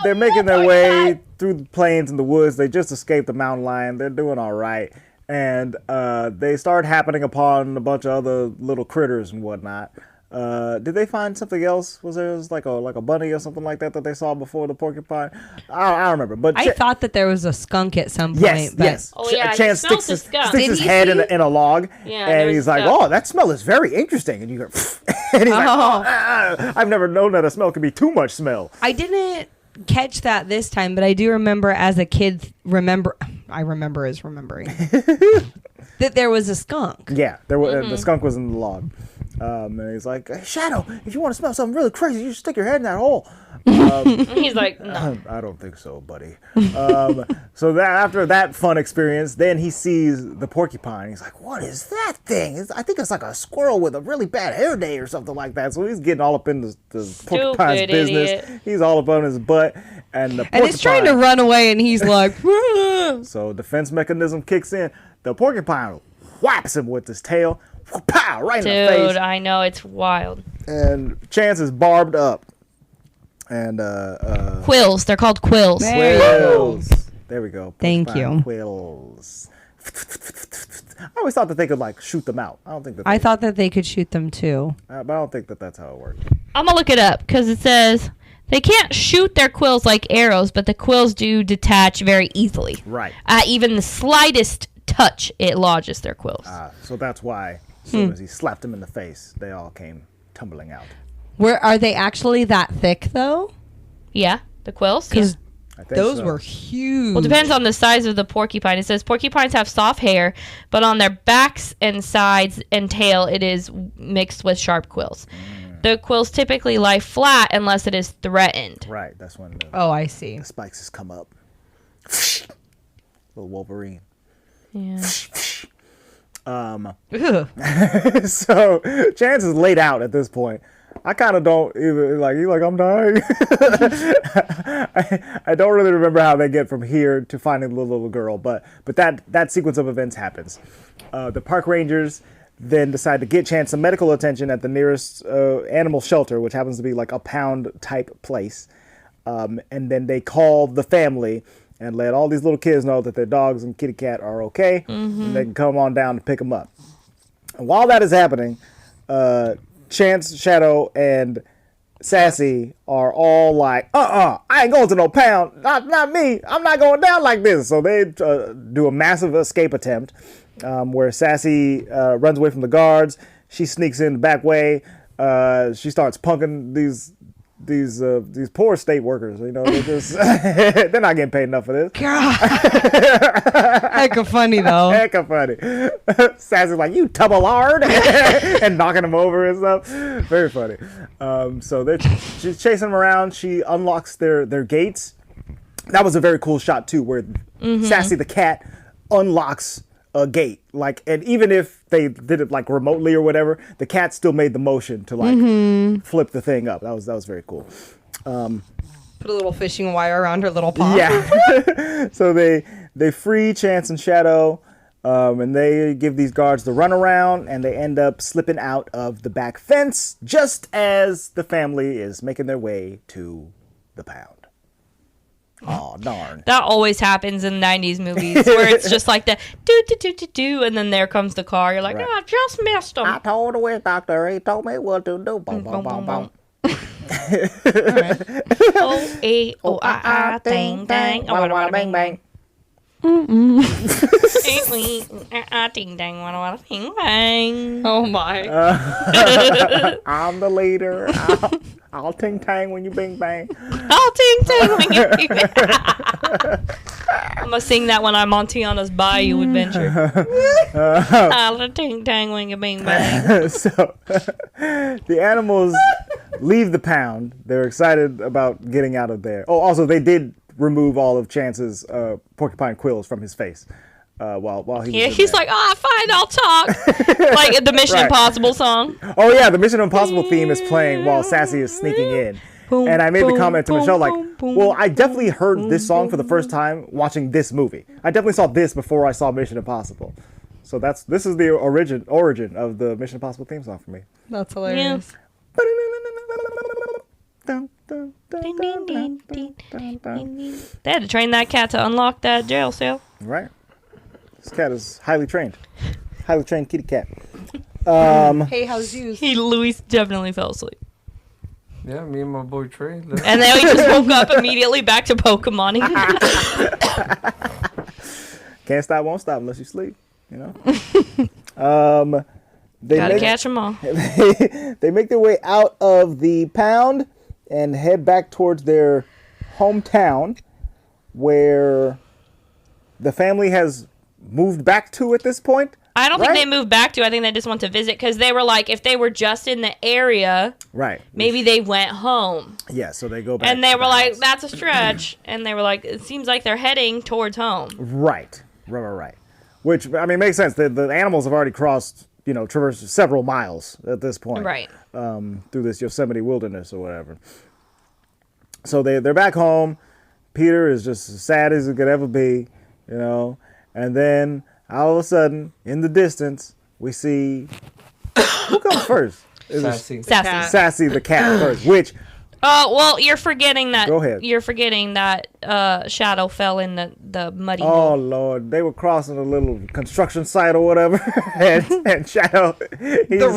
they're making their way through the plains and the woods. They just escaped the mountain lion. They're doing all right. And they start happening upon a bunch of other little critters and whatnot. Did they find something else? Was there like a bunny or something like that they saw before the porcupine? I don't remember. But I thought that there was a skunk at some point. Yes, but yes. Oh, yeah, Chance he sticks smelled his, the skunk. sticks his head in a log, Yeah, and he's like, skunk. "Oh, that smell is very interesting." And you go, and he's like, "I've never known that a smell could be too much smell." I didn't catch that this time, but I do remember as a kid. I remember as remembering that there was a skunk. Yeah, there was the skunk was in the log. And he's like, hey, Shadow, if you want to smell something really crazy, you should stick your head in that hole. He's like, no. I don't think so, buddy. So that after that fun experience, then he sees the porcupine. He's like, what is that thing? I think it's like a squirrel with a really bad hair day or something like that. So he's getting all up in the porcupine's Stupid business. idiot. He's all up on his butt. And the And it's trying to run away, and he's like, So defense mechanism kicks in. The porcupine whaps him with his tail. Pow! Right in the face. Dude, I know, it's wild. And Chance is barbed up. And Quills. They're called quills. quills. There we go. Thank Porcupine you. Quills. I always thought that they could like shoot them out. I don't think that. I thought that they could shoot them too. but I don't think that that's how it works. I'm going to look it up because it says They can't shoot their quills like arrows, but the quills do detach very easily. Right. Even the slightest touch, it lodges their quills. So that's why as soon as he slapped them in the face, they all came tumbling out. Are they actually that thick though? Yeah, the quills. Yeah. Because I think those so. were huge. Well, it depends on the size of the porcupine. It says porcupines have soft hair, but on their backs and sides and tail, it is mixed with sharp quills. The quills typically lie flat unless it is threatened. Right. That's when Oh, I see. the spikes just come up. Little Wolverine. Yeah. Ugh. So Chance is laid out at this point. I kind of don't even he's like, I'm dying. I don't really remember how they get from here to finding the little girl, but that sequence of events happens. The park rangers then decide to get Chance some medical attention at the nearest animal shelter, which happens to be like a pound type place. And then they call the family and let all these little kids know that their dogs and kitty cat are okay, and they can come on down to pick them up. And while that is happening, Chance, Shadow, and Sassy are all like, I ain't going to no pound. Not me. I'm not going down like this. So they do a massive escape attempt where Sassy runs away from the guards. She sneaks in the back way. She starts punking these poor state workers. You know, they're not getting paid enough for this. Heck of funny though. Heck of funny. Sassy's like, you tubble-lard, and knocking them over and stuff. Very funny. So she's chasing them around. She unlocks their gates. That was a very cool shot too, where Sassy the cat unlocks a gate. And even if they did it like remotely or whatever, the cat still made the motion to flip the thing up. That was very cool. Put a little fishing wire around her little paw. Yeah. So they free Chance and Shadow, and they give these guards the runaround, and they end up slipping out of the back fence just as the family is making their way to the pound. Oh, darn. That always happens in 90s movies where it's just like the do, and then there comes the car. You're like, Right. I just missed him. I told the witch doctor, he told me what to do. Boom, boom, boom, boom. O-A-O-I-I, ding, ding. Walla, walla, bang, bang. Ding, ding, walla, walla, bing, bang. Oh my. I'm the leader. I'll ting tang when you bing bang. I'll ting, ting, when you bing, bang. I'm going to sing that when I'm on Tiana's Bayou Adventure. I'll ting, tang, when you bing, bang. So the animals leave the pound. They're excited about getting out of there. Oh, also they did remove all of Chance's porcupine quills from his face while he was Yeah, in he's there. like, fine, I'll talk. Like the Mission Right. Impossible song. Oh yeah, the Mission Impossible theme is playing while Sassy is sneaking in. And I made the comment to Michelle, like, well, I definitely heard this song for the first time watching this movie. I definitely saw this before I saw Mission Impossible. So this is the origin of the Mission Impossible theme song for me. That's hilarious. Ding, ding, ding, ding, ding, ding. They had to train that cat to unlock that jail cell. Right. This cat is highly trained. Highly trained kitty cat. Hey, how's you? Louis definitely fell asleep. Yeah, me and my boy Trey. And then he just woke up immediately back to Pokemon. Can't stop, won't stop unless you sleep. You know. Gotta catch them all. They make their way out of the pound and head back towards their hometown, where the family has moved back to at this point. I don't Right. think they moved back to. I think they just went to visit because they were like, if they were just in the area, Right. maybe they went home. Yeah, so they go back. And they to were the like, house. that's a stretch. And they were like, it seems like they're heading towards home. Right. Which, I mean, makes sense. The animals have already crossed, traversed several miles at this point. Right. Through this Yosemite wilderness or whatever. So they're back home. Peter is just as sad as it could ever be, And then all of a sudden, in the distance, we see who comes first? Sassy. Sassy. Sassy the cat first. Which Oh, well, you're forgetting that. Go ahead. You're forgetting that Shadow fell in the muddy oh hole. Lord, they were crossing a little construction site or whatever, and Shadow. The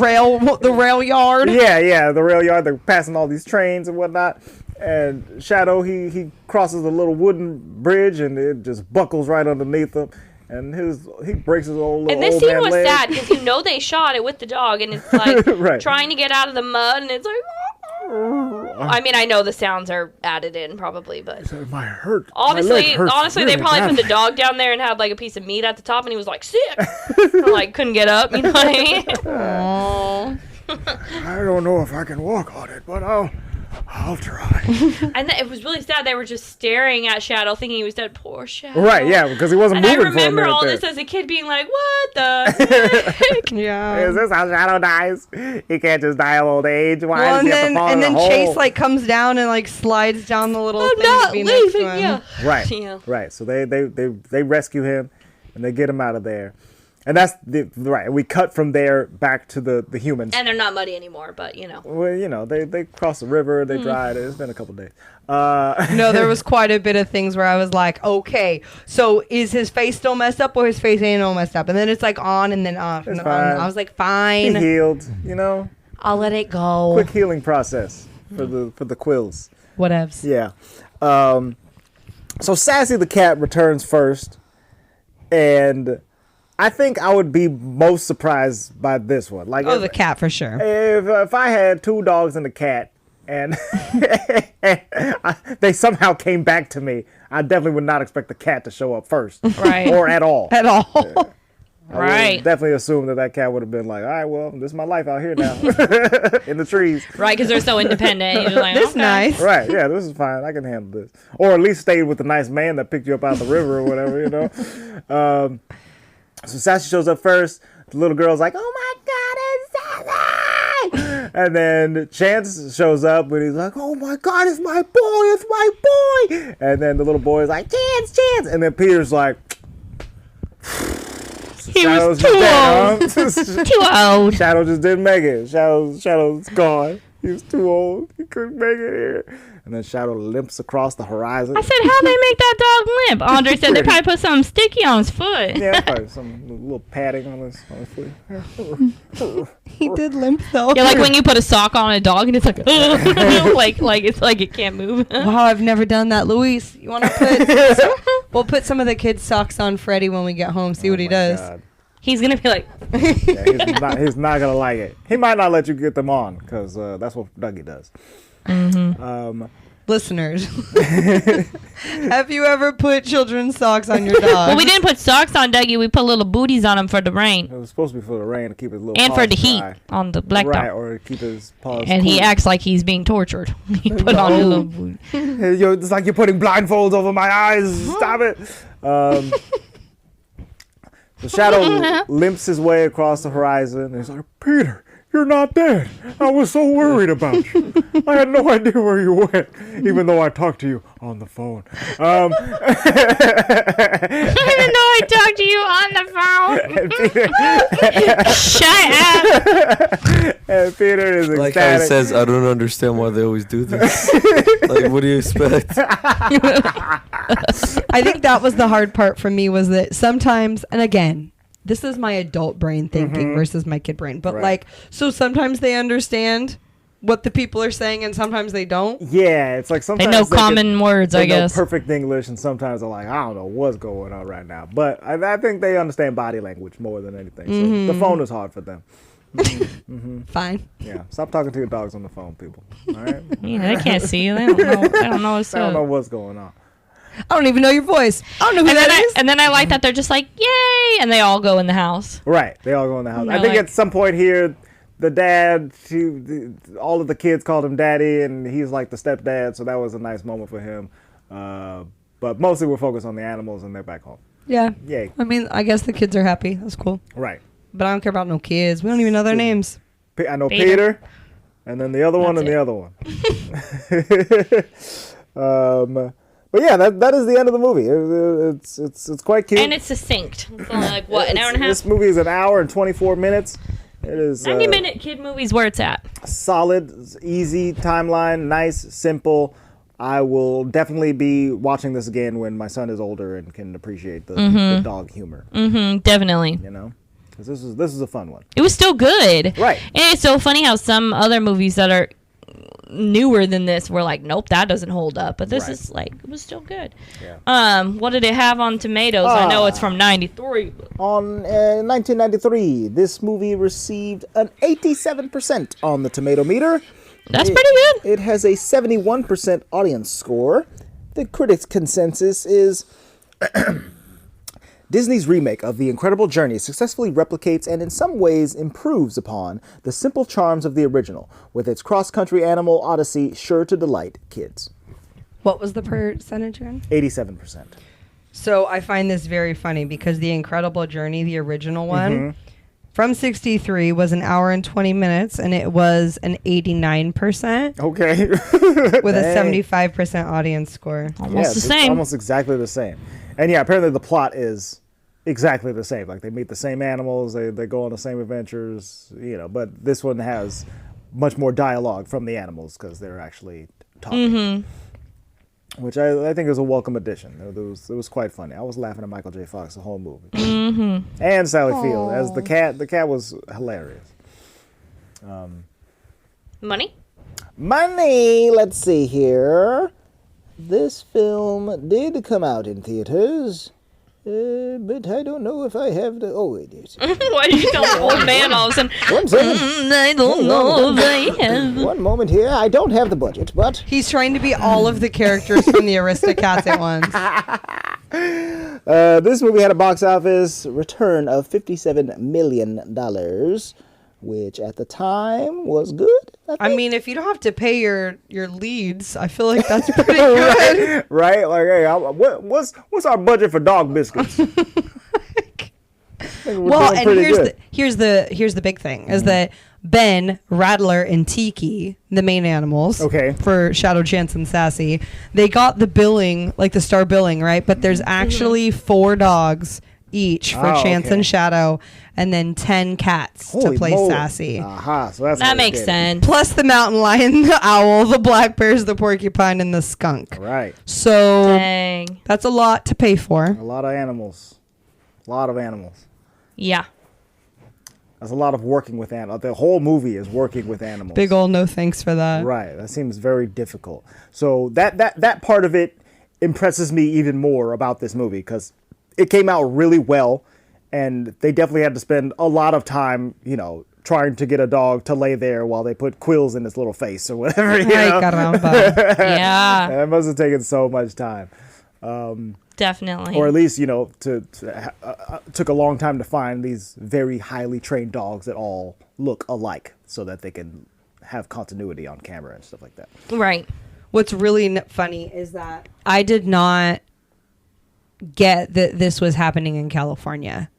rail yard. Yeah, the rail yard. They're passing all these trains and whatnot. And Shadow, he crosses a little wooden bridge, and it just buckles right underneath him. And he breaks his old little And this old scene man was leg. sad because they shot it with the dog, and it's like Right. trying to get out of the mud, and it's like. I mean, I know the sounds are added in probably, but It might hurt. honestly, My leg hurts they really probably badly. put the dog down there and had like a piece of meat at the top, and he was like sick, like couldn't get up. You know what I mean? Aww. I don't know if I can walk on it, but I'll try. And it was really sad. They were just staring at Shadow, thinking he was dead. Poor Shadow. Right, yeah, because he wasn't And I moving for a remember minute all there. this as a kid, being like, "What the heck?" Yeah. Is this how Shadow dies? He can't just die of old age. Why Well, does he have to fall in a hole? Chase like comes down and like slides down the little I'm thing to not be next to leaving him. you. Right, Yeah. right. So they rescue him, and they get him out of there. And that's right. We cut from there back to the humans. And they're not muddy anymore, but you know. Well, you know, they crossed the river, they dried. It's been a couple days. No, there was quite a bit of things where I was like, okay, so is his face still messed up or his face ain't all messed up? And then it's like on and then off. And It's then on. fine. I was like, He fine, healed, you know. I'll let it go. Quick healing process for the quills. Whatevs. Yeah. So Sassy the cat returns first, and I think I would be most surprised by this one. Like, Oh, the cat for sure. if I had 2 dogs and a cat, and they somehow came back to me, I definitely would not expect the cat to show up first, Right. or at all. At all. I would Right. definitely assume that cat would have been like, all right, well, this is my life out here now, in the trees. Right, because they're so independent. You're just like, This okay. nice. Right, yeah, this is fine. I can handle this. Or at least stayed with the nice man that picked you up out of the river or whatever, you know. So Sassy shows up first. The little girl's like, oh my God, it's Sassy! And then Chance shows up and he's like, oh my God, it's my boy, it's my boy! And then the little boy's like, Chance! And then Peter's like, He was Shadow's too just old. dead, huh? Too old. Shadow just didn't make it. Shadow's gone. He was too old. He couldn't make it here. And then Shadow limps across the horizon. I said, how'd they make that dog limp? Andre said they probably put something sticky on his foot. Yeah, probably some little padding on his foot. He did limp though. Yeah, like when you put a sock on a dog and it's like, like it's like it can't move. Wow, I've never done that. Luis, you want to put... We'll put some of the kids' socks on Freddie when we get home, see what he does. God. He's gonna be like, Yeah, he's not gonna like it. He might not let you get them on because that's what Dougie does. Listeners, have you ever put children's socks on your dog? well, we didn't put socks on Dougie. We put little booties on him for the rain It was supposed to be for the rain to keep his little and for paws the heat dry. on the black Right, dog. or keep his paws And he cool. acts like he's being tortured. He put on his little booty. Hey, yo, it's like you're putting blindfolds over my eyes. Stop it. The Shadow limps his way across the horizon. And he's like, Peter, you're not dead. I was so worried about you. I had no idea where you went, even though I talked to you on the phone. Even though I talked to you on the phone. Shut up. And Peter is Like how he ecstatic. says, I don't understand why they always do this. Like, what do you expect? I think that was the hard part for me was that sometimes, and again, this is my adult brain thinking versus my kid brain, but Right. like, so sometimes they understand what the people are saying and sometimes they don't. Yeah, it's like They sometimes know can- common words, they I guess. know perfect English, and sometimes they're like, I don't know what's going on right now. But I think they understand body language more than anything. So the phone is hard for them. Fine. Yeah, stop talking to your dogs on the phone, people. All right, Yeah, they can't see you. They don't know what's I don't know up. what's going on. I don't even know your voice. I don't know who that is. And then I like that they're just like, yay, and they all go in the house. Right, they all go in the house. No, I think like- at some point here, the dad, all of the kids called him daddy, and he's like the stepdad, so that was a nice moment for him. But mostly we're focused on the animals, and they're back home. Yeah. Yay. I mean, I guess the kids are happy. That's cool. Right. But I don't care about no kids. We don't even know their names. I know Peter. Peter, and then the other one, That's and it. the other one. But yeah, that is the end of the movie. It's quite cute. And it's succinct. It's only like, what, an hour and a half? This movie is an hour and 24 minutes. It is 90-minute kid movies where it's at. solid, easy timeline, nice, simple. I will definitely be watching this again when my son is older and can appreciate the dog humor. Mm-hmm, definitely. You know, because this is a fun one. It was still good. Right. And it's so funny how some other movies that are newer than this, we're like, nope, that doesn't hold up. But this is like, it was still good. Yeah. What did it have on tomatoes? I know it's from 93. On 1993, this movie received an 87% on the tomato meter. That's pretty good. It has a 71% audience score. The critics' consensus is Disney's remake of The Incredible Journey successfully replicates and in some ways improves upon the simple charms of the original, with its cross-country animal odyssey sure to delight kids. What was the percentage again? 87%. So I find this very funny because The Incredible Journey, the original one, from 63 was an hour and 20 minutes, and it was an 89%. Okay. With a 75% audience score. Almost the same. It's almost exactly the same. And yeah, apparently the plot is exactly the same. Like they meet the same animals, they go on the same adventures, but this one has much more dialogue from the animals because they're actually talking. Which I think is a welcome addition. It was quite funny. I was laughing at Michael J. Fox the whole movie. And Sally Field as the cat. The cat was hilarious. Money? Money! Let's see here. This film did come out in theaters, but I don't know if I have the... Oh, it is. Why are you telling old man all of a sudden? One second. I don't know if I have. One moment here. I don't have the budget, but... He's trying to be all of the characters from the Aristocats at once. This movie had a box office return of $57 million, which at the time was good. I mean, if you don't have to pay your leads, I feel like that's pretty good. Right? Like, hey, what's our budget for dog biscuits? Well, and here's the big thing is that Ben, Rattler, and Tiki, the main animals, for Shadow, Chance, and Sassy, they got the billing, like the star billing, right? But there's actually 4 dogs each for Chance and Shadow, and then 10 cats to play Sassy. So that makes sense. Plus the mountain lion, the owl, the black bears, the porcupine, and the skunk. Right. So Dang. that's a lot to pay for. A lot of animals. Yeah. That's a lot of working with animals. The whole movie is working with animals. Big ol' no thanks for that. Right. That seems very difficult. So that part of it impresses me even more about this movie because it came out really well, and they definitely had to spend a lot of time, trying to get a dog to lay there while they put quills in its little face or whatever. Ay, caramba. Yeah. That must have taken so much time. Definitely. Or at least, took a long time to find these very highly trained dogs that all look alike so that they can have continuity on camera and stuff like that. Right. What's really funny is that I did not get that this was happening in California.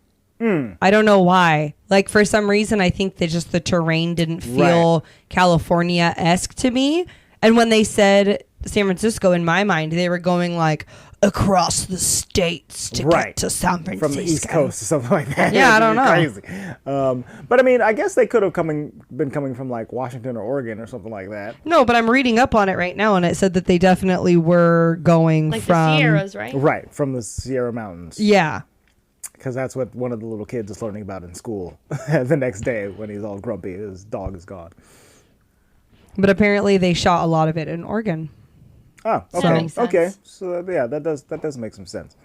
I don't know why. Like, for some reason, I think that just the terrain didn't feel California-esque to me. And when they said San Francisco, in my mind, they were going like across the states to get to San Francisco. From the East Coast or something like that. Yeah, I don't know. Crazy. But I mean, I guess they could have been coming from like Washington or Oregon or something like that. No, but I'm reading up on it right now, and it said that they definitely were going like from the Sierras, right? Right, from the Sierra Mountains. Yeah. Because that's what one of the little kids is learning about in school the next day when he's all grumpy. His dog is gone. But apparently they shot a lot of it in Oregon. Oh, That okay. makes sense. Okay. So yeah, that does make some sense.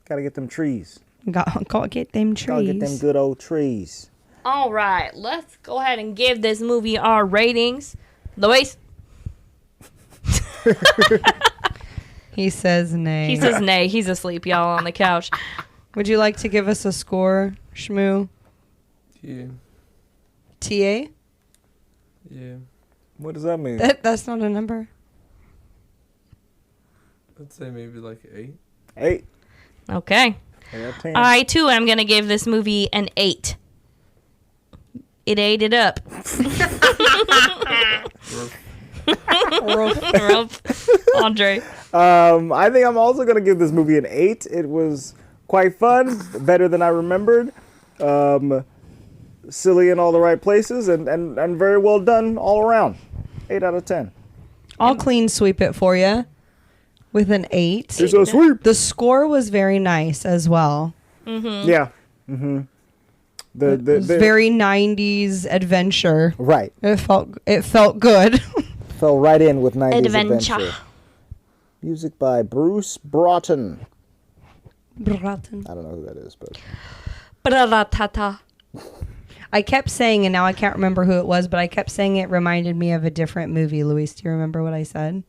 Gotta get them trees. Gotta get them trees. Gotta get them good old trees. All right. Let's go ahead and give this movie our ratings. Luis? He says nay. He says nay. He's asleep, y'all, on the couch. Would you like to give us a score, Shmoo? Yeah. TA? Yeah. What does that mean? That's not a number. I'd say maybe like 8. 8. Okay. 8 out of 10. I, too, am going to give this movie an 8. It ate it up. Andre. I think I'm also gonna give this movie an 8. It was quite fun, better than I remembered. Silly in all the right places, and very well done all around. 8 out of 10. I'll clean sweep it for you with an 8. It's a sweep. The score was very nice as well. Mm-hmm. Yeah. Mm-hmm. It was very 90s adventure. Right. It felt good. Fell right in with 90s Adventure. adventure. Music by Bruce Broughton. Broughton. I don't know who that is, but Bra-ra-ta-ta. I kept saying, and now I can't remember who it was, but I kept saying it reminded me of a different movie. Luis, do you remember what I said?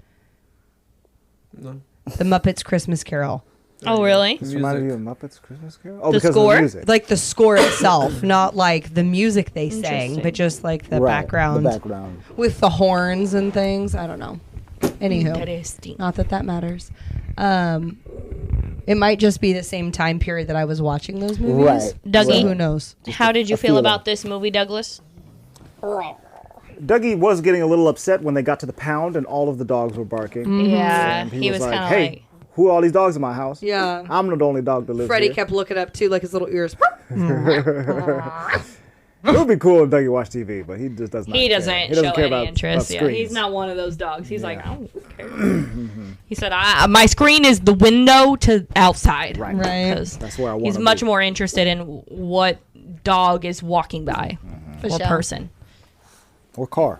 No. The Muppets Christmas Carol. Oh, really? this reminded you of Muppets Christmas Carol. Oh, The because score? of the music. Like the score itself, not like the music they sang, Interesting. but just like the Right, background The background. with the horns and things. I don't know. Anywho, Interesting. not that matters. It might just be the same time period that I was watching those movies. Right. Dougie? So who knows? How did you a feel feeling. about this movie, Douglas? Dougie was getting a little upset when they got to the pound and all of the dogs were barking. Yeah, And he was like, kind of hey, like, who are all these dogs in my house? Yeah. I'm not the only dog that lives Freddie here. kept looking up too, like his little ears. It would be cool if Dougie watched TV, but he just does not. he care. doesn't He doesn't show care any about interest. Yeah, screens. he's not one of those dogs. He's like, I don't care. He said, my screen is the window to outside. Right. Right. 'Cause That's where I want he's to much be. more interested in what dog is walking by For or sure. person. Or car.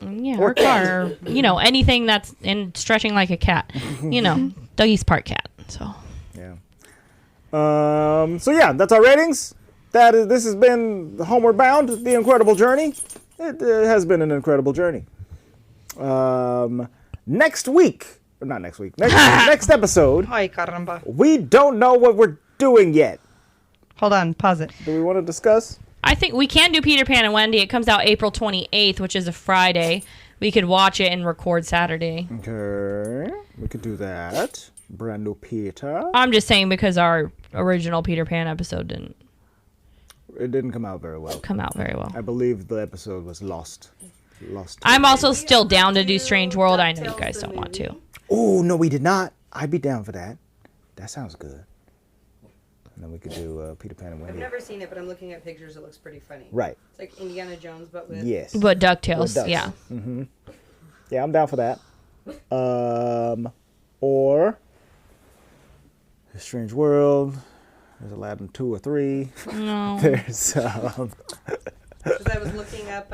Yeah, or car, or, anything that's stretching like a cat. Dougie's part cat. So Yeah. So yeah, that's our ratings. This has been Homeward Bound, The Incredible Journey. It has been an incredible journey. Next week, or not next week, next episode, Ay, caramba. we don't know what we're doing yet. Hold on, pause it. Do we want to discuss? I think we can do Peter Pan and Wendy. It comes out April 28th, which is a Friday. We could watch it and record Saturday. Okay, we could do that. Brand new Peter. I'm just saying because our original Peter Pan episode didn't It didn't come out very well. come out very well. I believe the episode was lost. I'm also still down to do Strange World. I know you guys don't want to. Oh, no, we did not. I'd be down for that. That sounds good. And then we could do Peter Pan and I've Wendy. never seen it, but I'm looking at pictures. It looks pretty funny. Right. It's like Indiana Jones, but with Yes. But DuckTales, With ducks. yeah. Yeah, I'm down for that. Or A Strange World. There's Aladdin 2 or 3. No. There's Because I was looking up,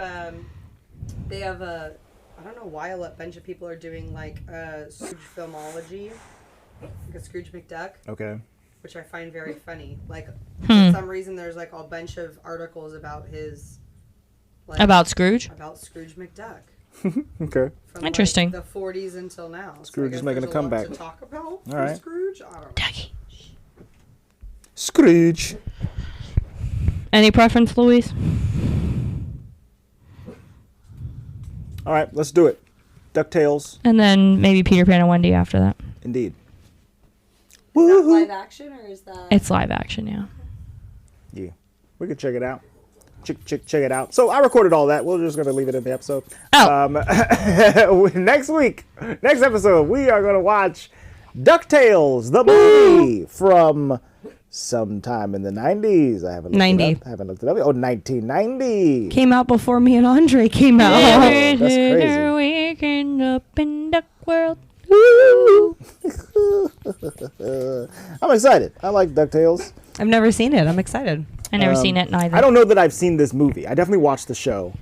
they have I don't know why a bunch of people are doing like Scrooge filmology, like a Scrooge McDuck, okay. which I find very funny. Like for some reason, there's like a bunch of articles about his, like, About Scrooge? about Scrooge McDuck. Okay. From Interesting. Like, the 40s until now. So I Scrooge is guess making there's a lot comeback. to talk about All right. Scrooge. I don't know. Dougie. Scrooge. Any preference, Louise? All right, let's do it. DuckTales, And then maybe Peter Pan and Wendy after that. indeed. Is that Woohoo. live action or is that? It's live action, yeah. Yeah, we could check it out. Check it out. So I recorded all that. We're just gonna leave it in the episode. Oh. Next episode, we are gonna watch DuckTales, the movie from sometime in the 90s. I haven't looked it up. Oh, 1990. Came out before me and Andre came out. that's crazy. Waking up in Duck World. I'm excited. I like DuckTales. I've never seen it. I'm excited. I never seen it neither. I don't know that I've seen this movie. I definitely watched the show.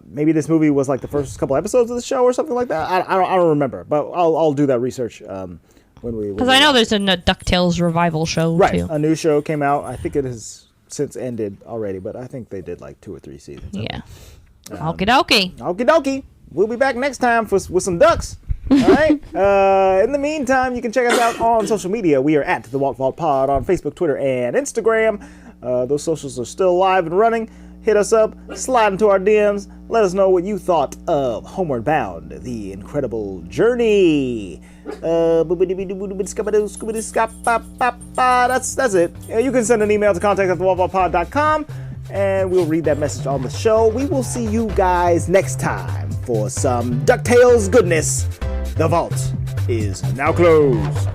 Maybe this movie was like the first couple episodes of the show or something like that. I don't remember, but I'll do that research when we. Because I know there's a DuckTales revival show, right. too. A new show came out. I think it has since ended already, but I think they did like 2 or 3 seasons. Yeah. Okie dokie. Okie dokie. We'll be back next time with some ducks. All right. In the meantime, you can check us out on social media. We are at the Walt Pod on Facebook, Twitter, and Instagram. Those socials are still live and running. Hit us up, slide into our DMs. Let us know what you thought of Homeward Bound, The Incredible Journey. That's it. You can send an email to contact@thewaltvaultpod.com, and we'll read that message on the show. We will see you guys next time for some DuckTales goodness. The vault is now closed.